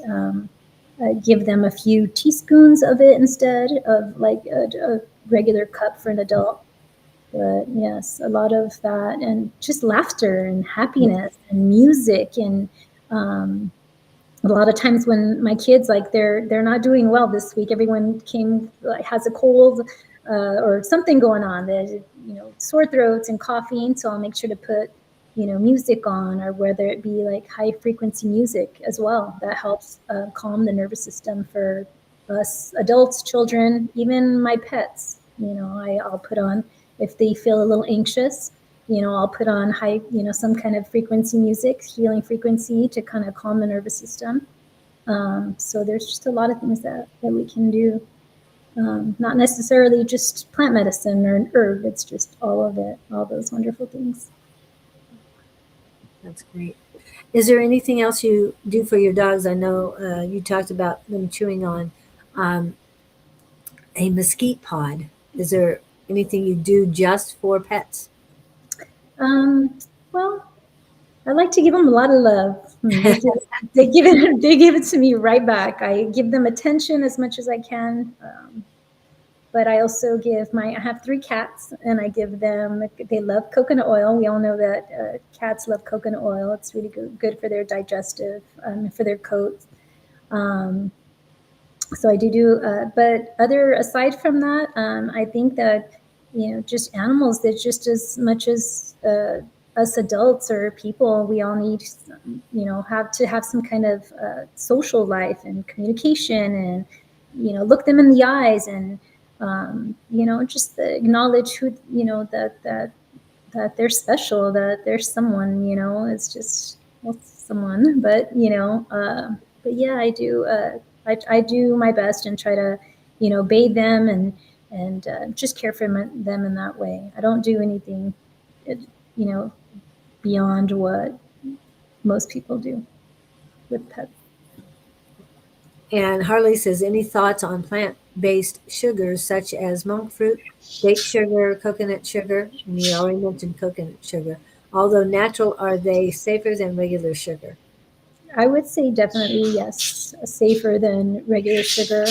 give them a few teaspoons of it instead of like a regular cup for an adult. But yes, a lot of that, and just laughter and happiness and music. And a lot of times when my kids, like, they're not doing well this week, everyone has a cold or something going on, there's sore throats and coughing, so I'll make sure to put music on, or whether it be like high frequency music as well, that helps calm the nervous system for us adults, children, even my pets. I'll put on, if they feel a little anxious, I'll put on high, some kind of frequency music, healing frequency, to kind of calm the nervous system. So there's just a lot of things that we can do. Not necessarily just plant medicine or an herb. It's just all of it, all those wonderful things. That's great. Is there anything else you do for your dogs? I know you talked about them chewing on um, a mesquite pod. Is there anything you do just for pets? Um, well, I like to give them a lot of love. They give it. They give it to me right back. I give them attention as much as I can. But I also give I have 3 cats, and I give them. They love coconut oil. We all know that cats love coconut oil. It's really good for their digestive, for their coats. Um, so I do, but other aside from that, I think that just animals that just as much as us adults or people, we all need have to have some kind of social life and communication, and look them in the eyes, and just acknowledge who that they're special, that there's someone, it's just, well, someone, but yeah, I do. I do my best and try to, bathe them and just care for them in that way. I don't do anything, you know, beyond what most people do with pets. And Harley says, any thoughts on plant-based sugars such as monk fruit, date sugar, coconut sugar? And you already mentioned coconut sugar. Although natural, are they safer than regular sugar? I would say definitely yes, safer than regular sugar.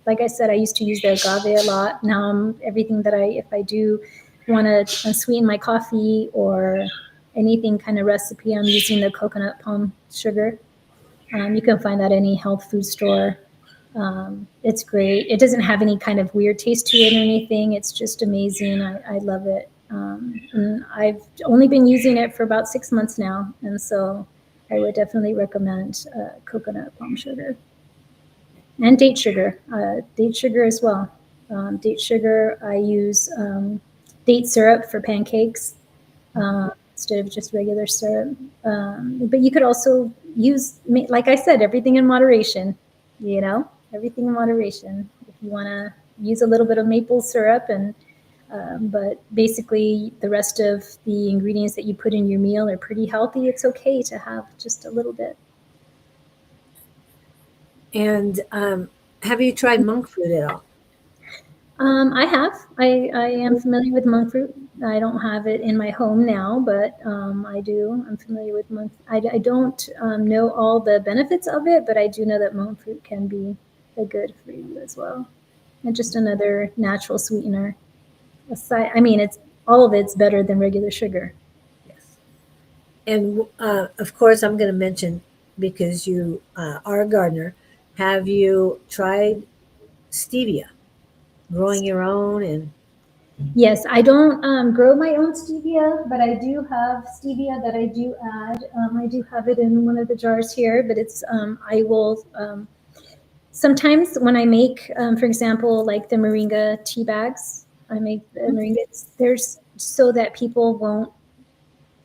Like I said, I used to use the agave a lot. Now everything that if I do want to sweeten my coffee or anything kind of recipe, I'm using the coconut palm sugar. You can find that at any health food store. It's great. It doesn't have any kind of weird taste to it or anything. It's just amazing. I love it. And I've only been using it for about 6 months now. And so I would definitely recommend coconut palm sugar and date sugar as well. Date sugar, I use date syrup for pancakes instead of just regular syrup. But you could also use, like I said, everything in moderation, everything in moderation. If you want to use a little bit of maple syrup but basically the rest of the ingredients that you put in your meal are pretty healthy, it's okay to have just a little bit. And have you tried monk fruit at all? I have. I am familiar with monk fruit. I don't have it in my home now, but I do. I'm familiar with monk. I don't know all the benefits of it, but I do know that monk fruit can be good for you as well, and just another natural sweetener. I mean, it's all of it's better than regular sugar. Yes. And of course, I'm going to mention, because you are a gardener, have you tried stevia, growing your own? And Yes, I don't grow my own stevia, but I do have stevia that I do add. I do have it in one of the jars here, but I will, sometimes when I make, for example, like the Moringa tea bags, I make the Moringa, there's so that people won't,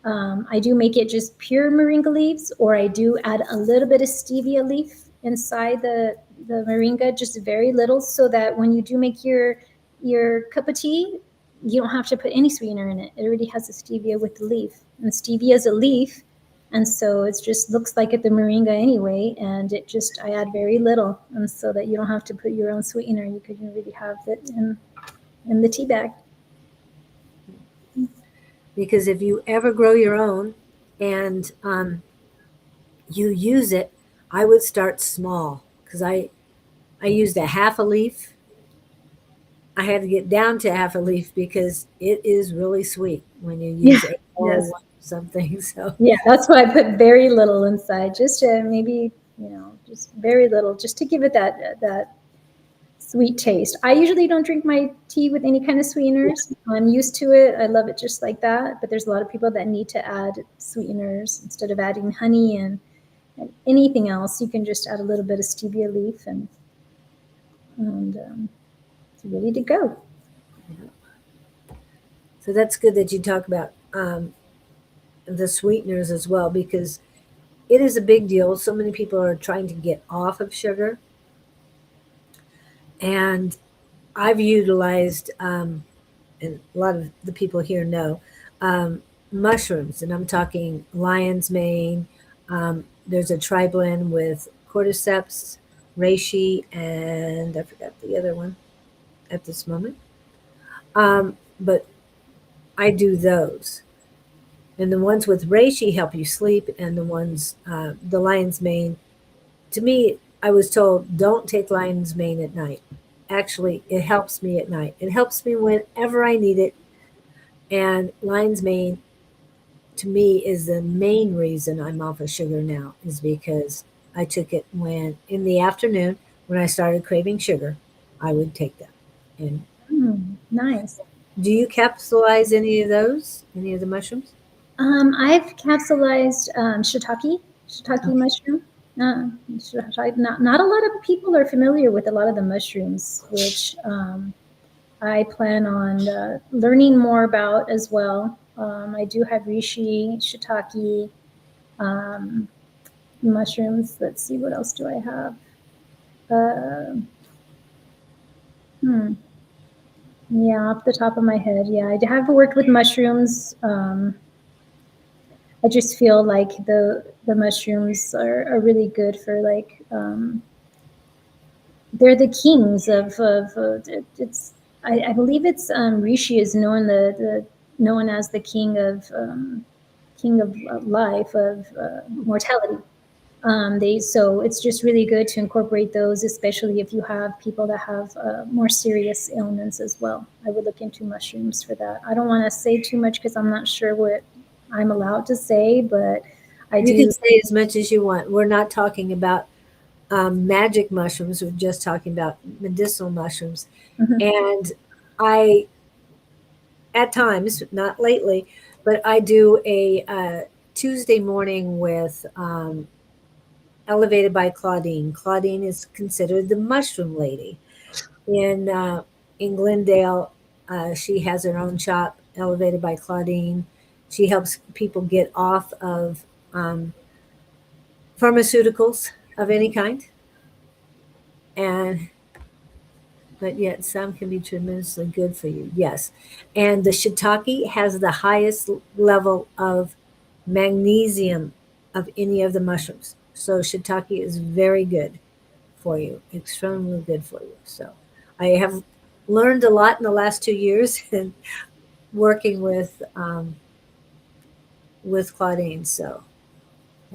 I do make it just pure Moringa leaves, or I do add a little bit of stevia leaf inside the Moringa, just very little, so that when you do make your cup of tea, you don't have to put any sweetener in it. It already has the stevia with the leaf, and stevia is a leaf, and so it just looks like the Moringa anyway. And I add very little, and so that you don't have to put your own sweetener. You could already have it in the tea bag. because if you ever grow your own and you use it, I would start small, because I used a half a leaf. I had to get down to half a leaf because it is really sweet when you Yeah. use a Yes. whole something. So Yeah, that's why I put very little inside, just to maybe, just very little, just to give it that sweet taste. I usually don't drink my tea with any kind of sweeteners. I'm used to it. I love it just like that. But there's a lot of people that need to add sweeteners instead of adding honey and anything else. You can just add a little bit of stevia leaf and it's ready to go. so that's good that you talk about the sweeteners as well, because it is a big deal. So many people are trying to get off of sugar, and I've utilized, and a lot of the people here know, mushrooms, and I'm talking lion's mane, There's a tri-blend with cordyceps, reishi, and I forgot the other one at this moment. But I do those. And the ones with reishi help you sleep, and the ones, the lion's mane, to me, I was told don't take lion's mane at night. Actually, it helps me at night. It helps me whenever I need it. And lion's mane, to me, is the main reason I'm off of sugar now, is because I took it when, in the afternoon, when I started craving sugar, I would take that. And Nice. do you capsulize any of those? Any of the mushrooms? I've capsulized shiitake mushroom. Not a lot of people are familiar with a lot of the mushrooms, which I plan on learning more about as well. I do have reishi, shiitake, mushrooms. Let's see, what else do I have? Yeah, off the top of my head, yeah, I have worked with mushrooms. I just feel like the mushrooms are really good for like they're the kings of it's I believe it's Rishi is known as the king of life of mortality. So it's just really good to incorporate those, especially if you have people that have more serious ailments as well. I would look into mushrooms for that. I don't want to say too much because I'm not sure what I'm allowed to say, but I You can do. say as much as you want. We're not talking about magic mushrooms. We're just talking about medicinal mushrooms. Mhm. And I, at times, not lately, but I do a Tuesday morning with Elevated by Claudine. Claudine is considered the mushroom lady. In in Glendale, she has her own shop, Elevated by Claudine. She helps people get off of pharmaceuticals of any kind, and but yet some can be tremendously good for you. Yes, and the shiitake has the highest level of magnesium of any of the mushrooms. So shiitake is very good for you, extremely good for you. So I have learned a lot in the last 2 years and working with Claudine. So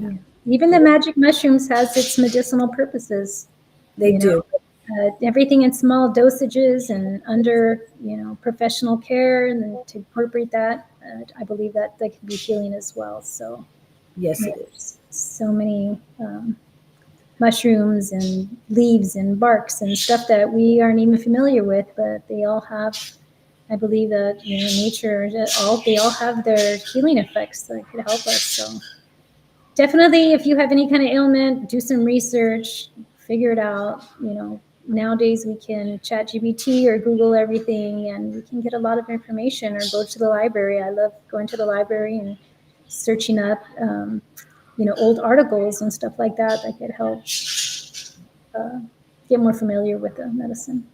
yeah, Yeah. Even the magic mushrooms has its medicinal purposes. they You know, do. everything in small dosages and under professional care, and then to incorporate that, I believe that that can be healing as well. So Yes, it is. there's so many mushrooms and leaves and barks and stuff that we aren't even familiar with, but they all have. I believe that nature, they all have their healing effects that could help us. So definitely, if you have any kind of ailment, do some research, figure it out. Nowadays we can chat GBT or Google everything, and we can get a lot of information, or go to the library. I love going to the library and searching up old articles and stuff like that could help get more familiar with the medicine.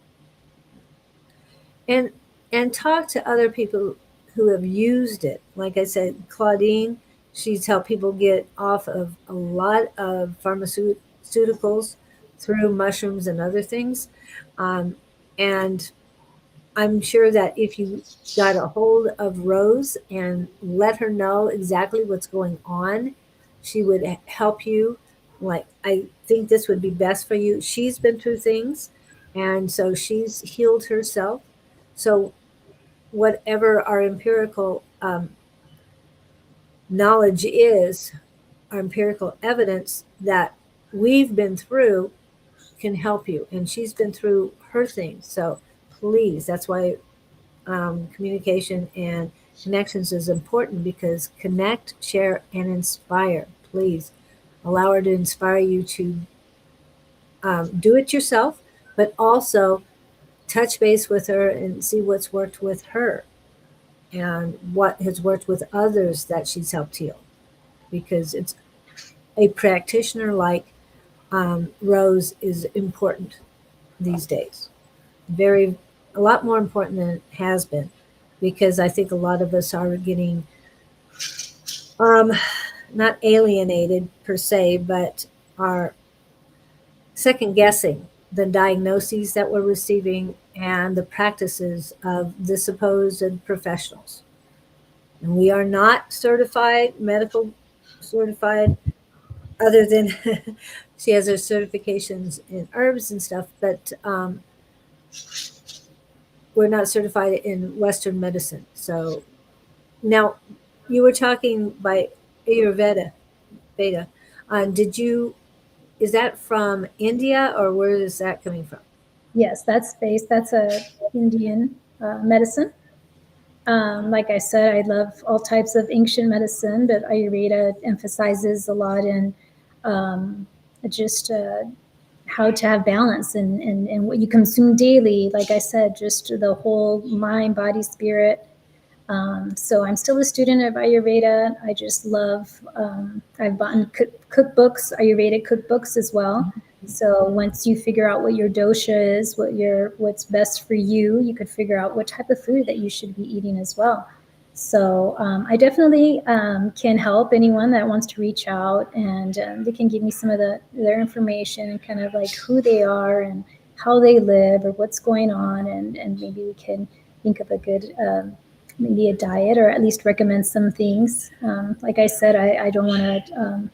and and talk to other people who have used it. Like I said, Claudine, she's helped people get off of a lot of pharmaceuticals through mushrooms and other things. And I'm sure that if you got a hold of Rose and let her know exactly what's going on, she would help you. Like, I think this would be best for you. She's been through things, and so she's healed herself. So, whatever our empirical knowledge is, our empirical evidence that we've been through can help you. And she's been through her things. So, please, that's why communication and connections is important, because connect, share, and inspire. Please allow her to inspire you to do it yourself, but also touch base with her and see what's worked with her and what has worked with others that she's helped heal. Because it's a practitioner like Rose is important these days. Very, a lot more important than it has been, because I think a lot of us are getting um, not alienated per se, but are second guessing the diagnoses that we're receiving and the practices of the supposed professionals. And we are not certified, medical certified, other than she has her certifications in herbs and stuff, but we're not certified in Western medicine. So now you were talking by Ayurveda, Veda. Did you, is that from India or where is that coming from? Yes, that's based. That's a Indian medicine. Like I said, I love all types of ancient medicine, but Ayurveda emphasizes a lot in just how to have balance and what you consume daily. Like I said, just the whole mind, body, spirit. So I'm still a student of Ayurveda. I just love, I've bought cookbooks, Ayurvedic cookbooks as well. So once you figure out what your dosha is, what's best for you, you could figure out what type of food that you should be eating as well. So I definitely can help anyone that wants to reach out, and they can give me some of their information and kind of like who they are and how they live or what's going on, and maybe we can think of a good maybe a diet, or at least recommend some things. Like I said, I don't want to.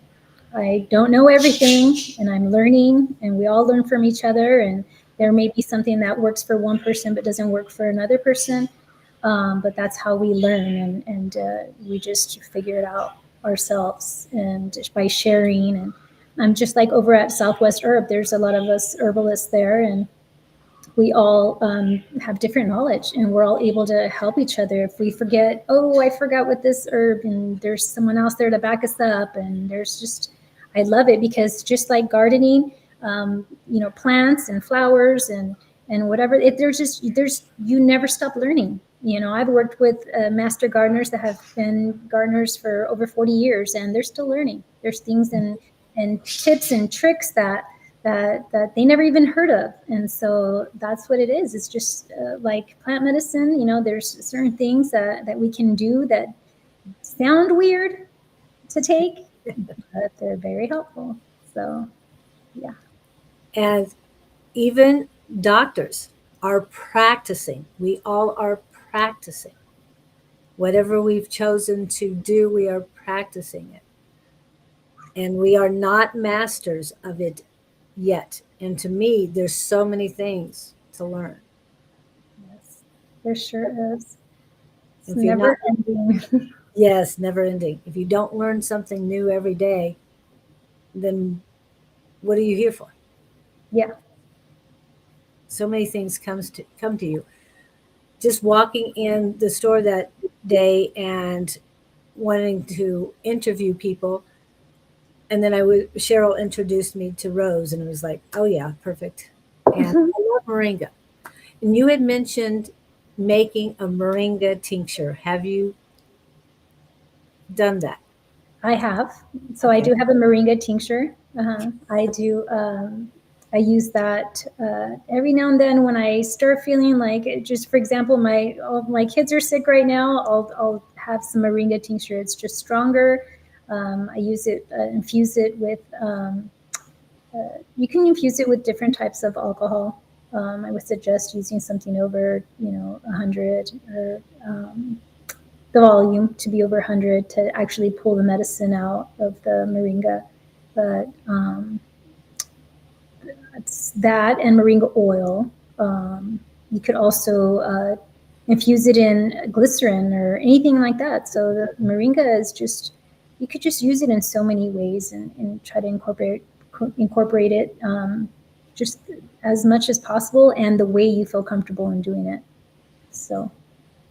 I don't know everything, and I'm learning, and we all learn from each other. And there may be something that works for one person but doesn't work for another person. But that's how we learn, and we just figure it out ourselves, and just by sharing. And I'm just like over at Southwest Herb. There's a lot of us herbalists there, and we all have different knowledge, and we're all able to help each other. If we forget, oh, I forgot what this herb, and there's someone else there to back us up. And there's just, I love it, because just like gardening, plants and flowers and whatever, you never stop learning. I've worked with master gardeners that have been gardeners for over 40 years, and they're still learning. There's things and tips and tricks that they never even heard of. And so that's what it is. It's just like plant medicine. There's certain things that we can do that sound weird to take, but they're very helpful. So, yeah. And even doctors are practicing. We all are practicing. Whatever we've chosen to do, we are practicing it. And we are not masters of it yet. And to me, there's so many things to learn. Yes, there sure is. It's If you're never not, ending. yes, never ending. If you don't learn something new every day, then what are you here for? Yeah. So many things come to you. Just walking in the store that day and wanting to interview people, and then Cheryl introduced me to Rose, and it was like, oh yeah, perfect. And I love moringa. And you had mentioned making a moringa tincture. Have you done that? I have. So I do have a Moringa tincture. I do. I use that every now and then when I start feeling like, just for example, all my kids are sick right now. I'll have some Moringa tincture. It's just stronger. I use it, infuse it with. You can infuse it with different types of alcohol. I would suggest using something over, 100, or the volume to be over 100 to actually pull the medicine out of the moringa. But it's that and moringa oil. You could also infuse it in glycerin or anything like that. So the moringa is just, you could just use it in so many ways, and try to incorporate it just as much as possible, and the way you feel comfortable in doing it. So.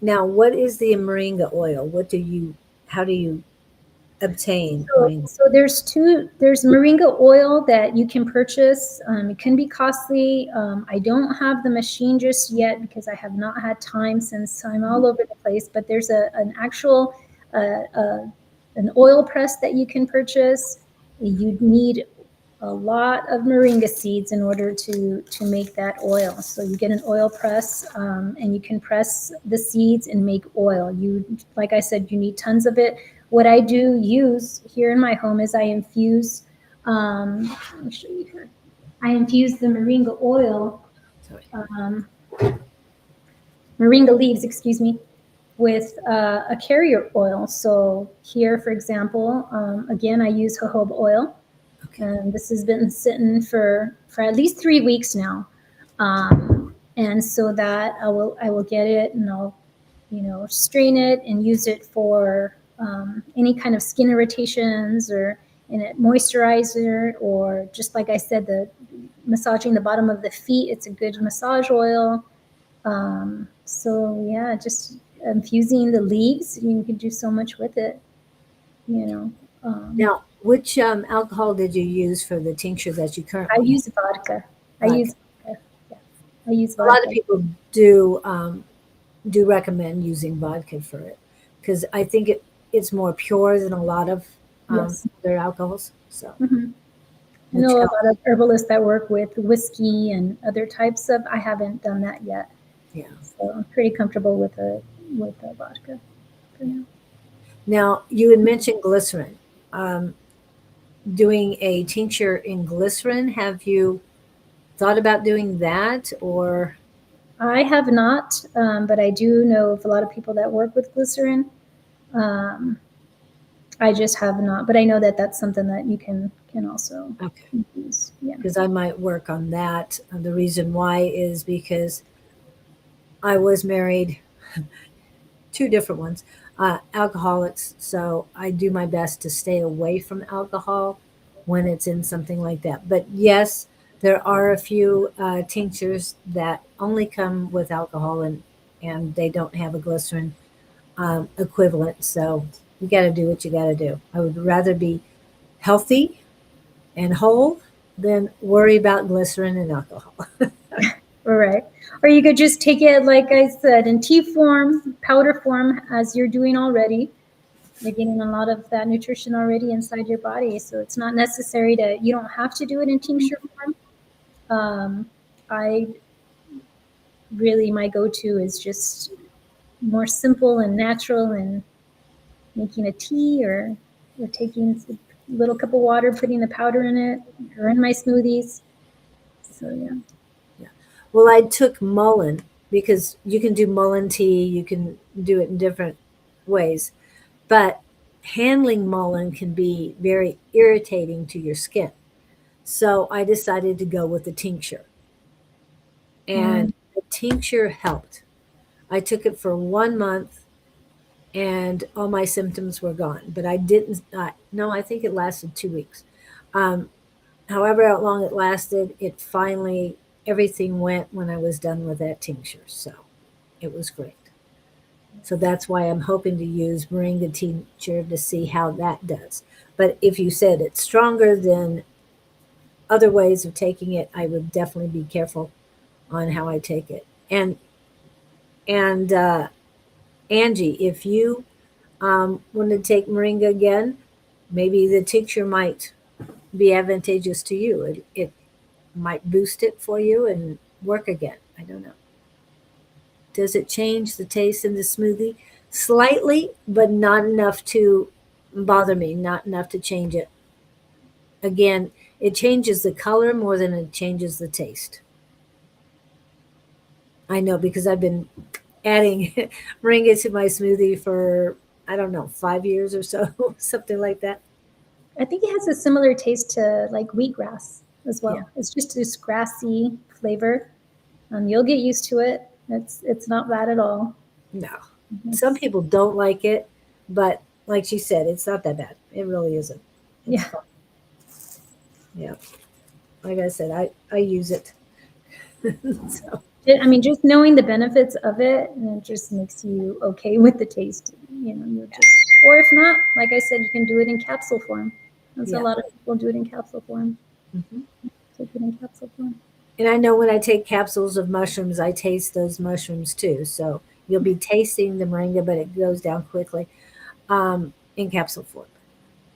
Now, what is the moringa oil? How do you obtain moringa? So there's moringa oil that you can purchase. It can be costly. I don't have the machine just yet because I have not had time, since I'm all over the place. But there's an actual an oil press that you can purchase. You need a lot of moringa seeds in order to make that oil. So you get an oil press, and you can press the seeds and make oil. You, like I said, you need tons of it. What I do use here in my home is I infuse. Let me show you here. I infuse the moringa oil, Sorry. moringa leaves, excuse me, with a carrier oil. So here, for example, again, I use jojoba oil. Okay. And this has been sitting for at least 3 weeks now. And so that I will get it and I'll, strain it and use it for any kind of skin irritations or in a moisturizer, or just like I said, the massaging the bottom of the feet. It's a good massage oil. So yeah, just infusing the leaves, you can do so much with it, Now, which alcohol did you use for the tincture that you I currently use vodka. I Vodka. use vodka. Yeah, I use A lot of vodka. people do recommend using vodka for it because I think it's more pure than a lot of Yes. other alcohols. So, hmm I which know a helps. lot of herbalists that work with whiskey and other types of. I haven't done that yet, Yeah. so I'm pretty comfortable with the vodka for now. Now, you had mentioned glycerin. Um, Doing a tincture in glycerin. Have you thought about doing that or? I have not, but I do know of a lot of people that work with glycerin. Um, I just have not, but I know that that's something that you can also Okay. use. Yeah. Because I might work on that. The reason why is because I was married, two different ones, alcoholics. So I do my best to stay away from alcohol when it's in something like that. But yes, there are a few tinctures that only come with alcohol and they don't have a glycerin equivalent. So you got to do what you got to do. I would rather be healthy and whole than worry about glycerin and alcohol. All right. Or you could just take it, like I said, in tea form, powder form, as you're doing already. You're getting a lot of that nutrition already inside your body. So it's not necessary you don't have to do it in tincture form. I really, my go to is just more simple and natural, and making a tea or taking a little cup of water, putting the powder in it, or in my smoothies. So yeah. Yeah. Well, I took mullein because you can do mullein tea, you can do it in different ways, but handling mullein can be very irritating to your skin. So I decided to go with the tincture, Mm. and the tincture helped. I took it for 1 month and all my symptoms were gone, but I didn't, no, I think it lasted 2 weeks. Um, However how long it lasted, it finally, everything went when I was done with that tincture. So it was great. So that's why I'm hoping to use moringa tincture to see how that does. But if you said it's stronger than other ways of taking it, I would definitely be careful on how I take it. And Angie, if you want to take moringa again, maybe the tincture might be advantageous to you. It might boost it for you and work again. I don't know. Does it change the taste in the smoothie? Slightly, but not enough to bother me, not enough to change it. Again, it changes the color more than it changes the taste. I know because I've been adding moringa to my smoothie for, I don't know, 5 years or so, something like that. I think it has a similar taste to like wheatgrass as Yeah. well. It's just this grassy flavor. You'll get used to it. It's not bad at all. No. Some It's, people don't like it, but like she said, it's not that bad. It really isn't. It's yeah. fun. Yeah. Like I said, I use it. So, I mean, just knowing the benefits of it, and it just makes you okay with the taste. You'll just, or if not, like I said, you can do it in capsule form. That's a yeah. lot of people do it in capsule form. Hmm. Take it in capsule form. And I know when I take capsules of mushrooms, I taste those mushrooms too. So you'll be tasting the moringa, but it goes down quickly in capsule form.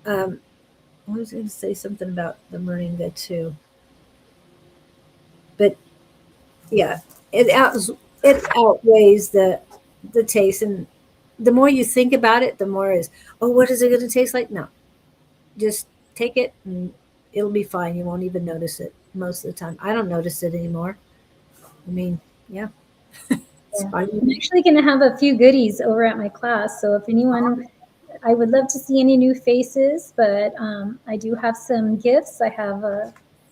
Um, I was going to say something about the moringa too, but yeah, it outweighs the taste, and the more you think about it, the more is, oh, what is it going to taste like? No, just take it and it'll be fine. You won't even notice it most of the time. I don't notice it anymore. I mean, yeah, it's Yeah. fine with I'm me. actually going to have a few goodies over at my class. So if anyone, I would love to see any new faces, but I do have some gifts. I have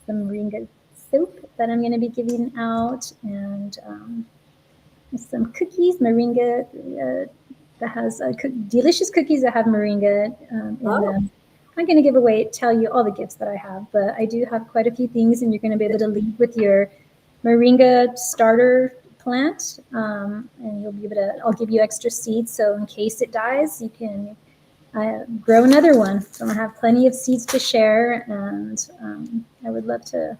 some moringa soap that I'm going to be giving out, and some cookies, moringa, that has delicious cookies that have moringa in Oh, them. I'm going to give away, tell you all the gifts that I have, but I do have quite a few things, and you're going to be able to leave with your moringa starter plant, and you'll be able to. I'll give you extra seeds, so in case it dies, you can grow another one. So I have plenty of seeds to share, and I would love to,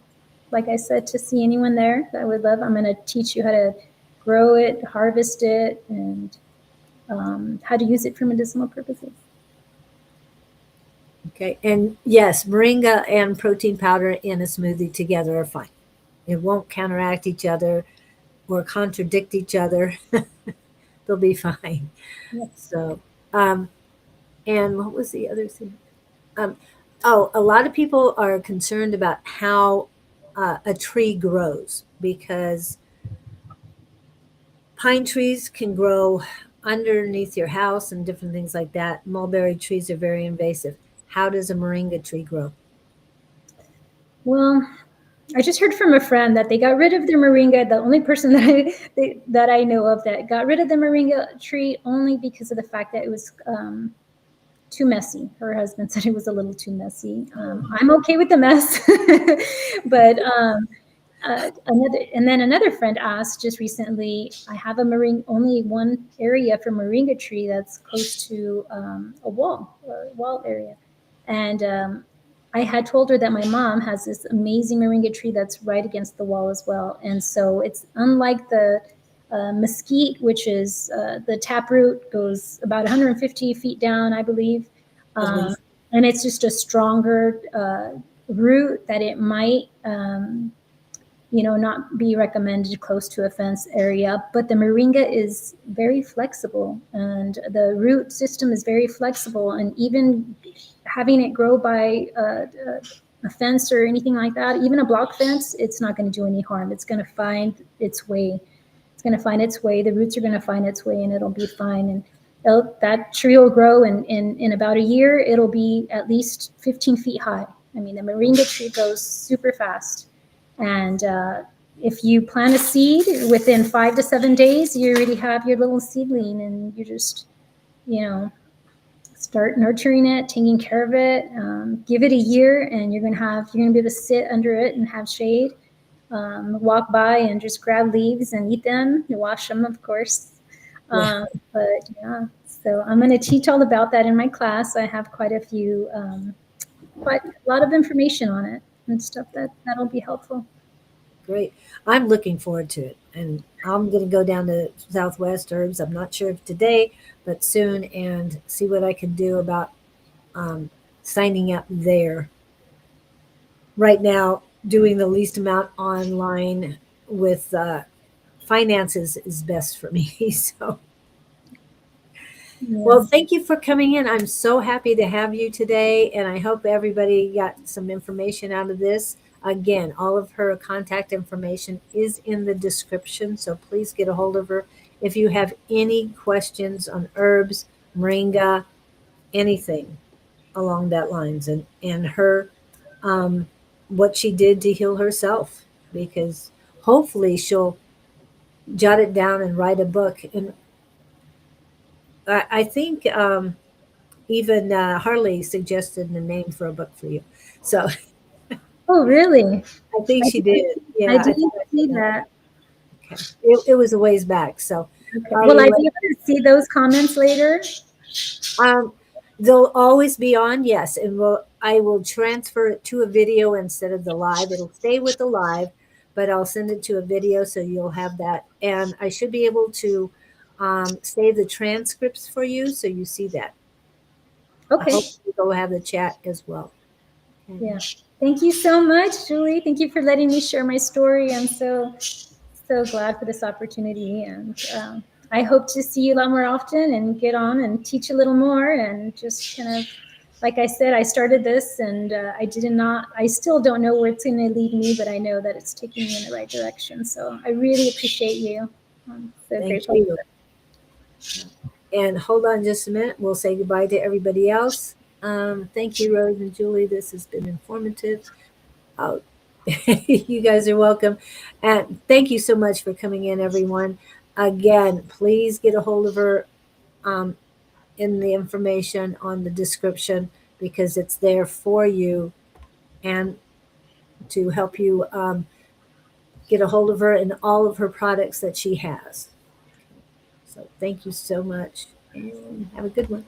like I said, to see anyone there. I would love. I'm going to teach you how to grow it, harvest it, and how to use it for medicinal purposes. okay. And yes, moringa and protein powder in a smoothie together are fine. It won't counteract each other or contradict each other. They'll be fine. Yep. So, um, and what was the other thing? Um, oh, a lot of people are concerned about how a tree grows because pine trees can grow underneath your house and different things like that. Mulberry trees are very invasive. How does a moringa tree grow? Well, I just heard from a friend that they got rid of their moringa. The only person that I know of that got rid of the moringa tree only because of the fact that it was too messy. Her husband said it was a little too messy. I'm okay with the mess, but another friend asked just recently. I have a moringa, only one area for moringa tree that's close to a wall area, and I had told her that my mom has this amazing moringa tree that's right against the wall as well, and so it's unlike the mesquite, which is the taproot goes about 150 feet down, I believe, At least. and it's just a stronger root that it might not be recommended close to a fence area. But the moringa is very flexible, and the root system is very flexible, and even having it grow by a fence or anything like that, even a block fence, it's not going to do any harm. It's going to find its way. It's going to find its way. The roots are going to find its way, and it'll be fine. And that tree will grow, and in about a year, it'll be at least 15 feet high. I mean, the moringa tree grows super fast. And if you plant a seed, within 5 to 7 days, you already have your little seedling, and you just, start nurturing it, taking care of it. Give it a year, and you're gonna be able to sit under it and have shade. Walk by and just grab leaves and eat them. You wash them, of course. Yeah, But yeah, so I'm going to teach all about that in my class. I have quite a lot of information on it and stuff that'll be helpful. great. I'm looking forward to it. And I'm going to go down to Southwest Herbs. I'm not sure if today, but soon, and see what I can do about signing up there. Right now, doing the least amount online with finances is best for me. So, well, Yeah. thank you for coming in. I'm so happy to have you today, and I hope everybody got some information out of this. Again, all of her contact information is in the description, so please get a hold of her if you have any questions on herbs, moringa, anything along that lines, and her what she did to heal herself, because hopefully she'll jot it down and write a book. And I think even Harley suggested the name for a book for you. So Oh, really? I think I she did. I Yeah, I didn't thought I saw see that. that. Okay. It was a ways back. So Okay. Will Harley, I be able to see those comments later? um, they'll always be on, yes, and I will transfer it to a video instead of the live. It'll stay with the live, but I'll send it to a video so you'll have that, and I should be able to save the transcripts for you so you see that. I Okay. hope you'll have the chat as well. Yeah. Thank you so much, Julie. Thank you for letting me share my story. I'm so glad for this opportunity, and I hope to see you a lot more often and get on and teach a little more, and just kind of, like I said, I started this, and I still don't know where it's going to lead me, but I know that it's taking me in the right direction. So I really appreciate you. I'm so Thank grateful. you. And hold on just a minute. We'll say goodbye to everybody else. Thank you, Rose and Julie. This has been informative. Oh, you guys are welcome. And thank you so much for coming in, everyone. Again, please get a hold of her in the information on the description, because it's there for you and to help you get a hold of her and all of her products that she has. So thank you so much, and have a good one.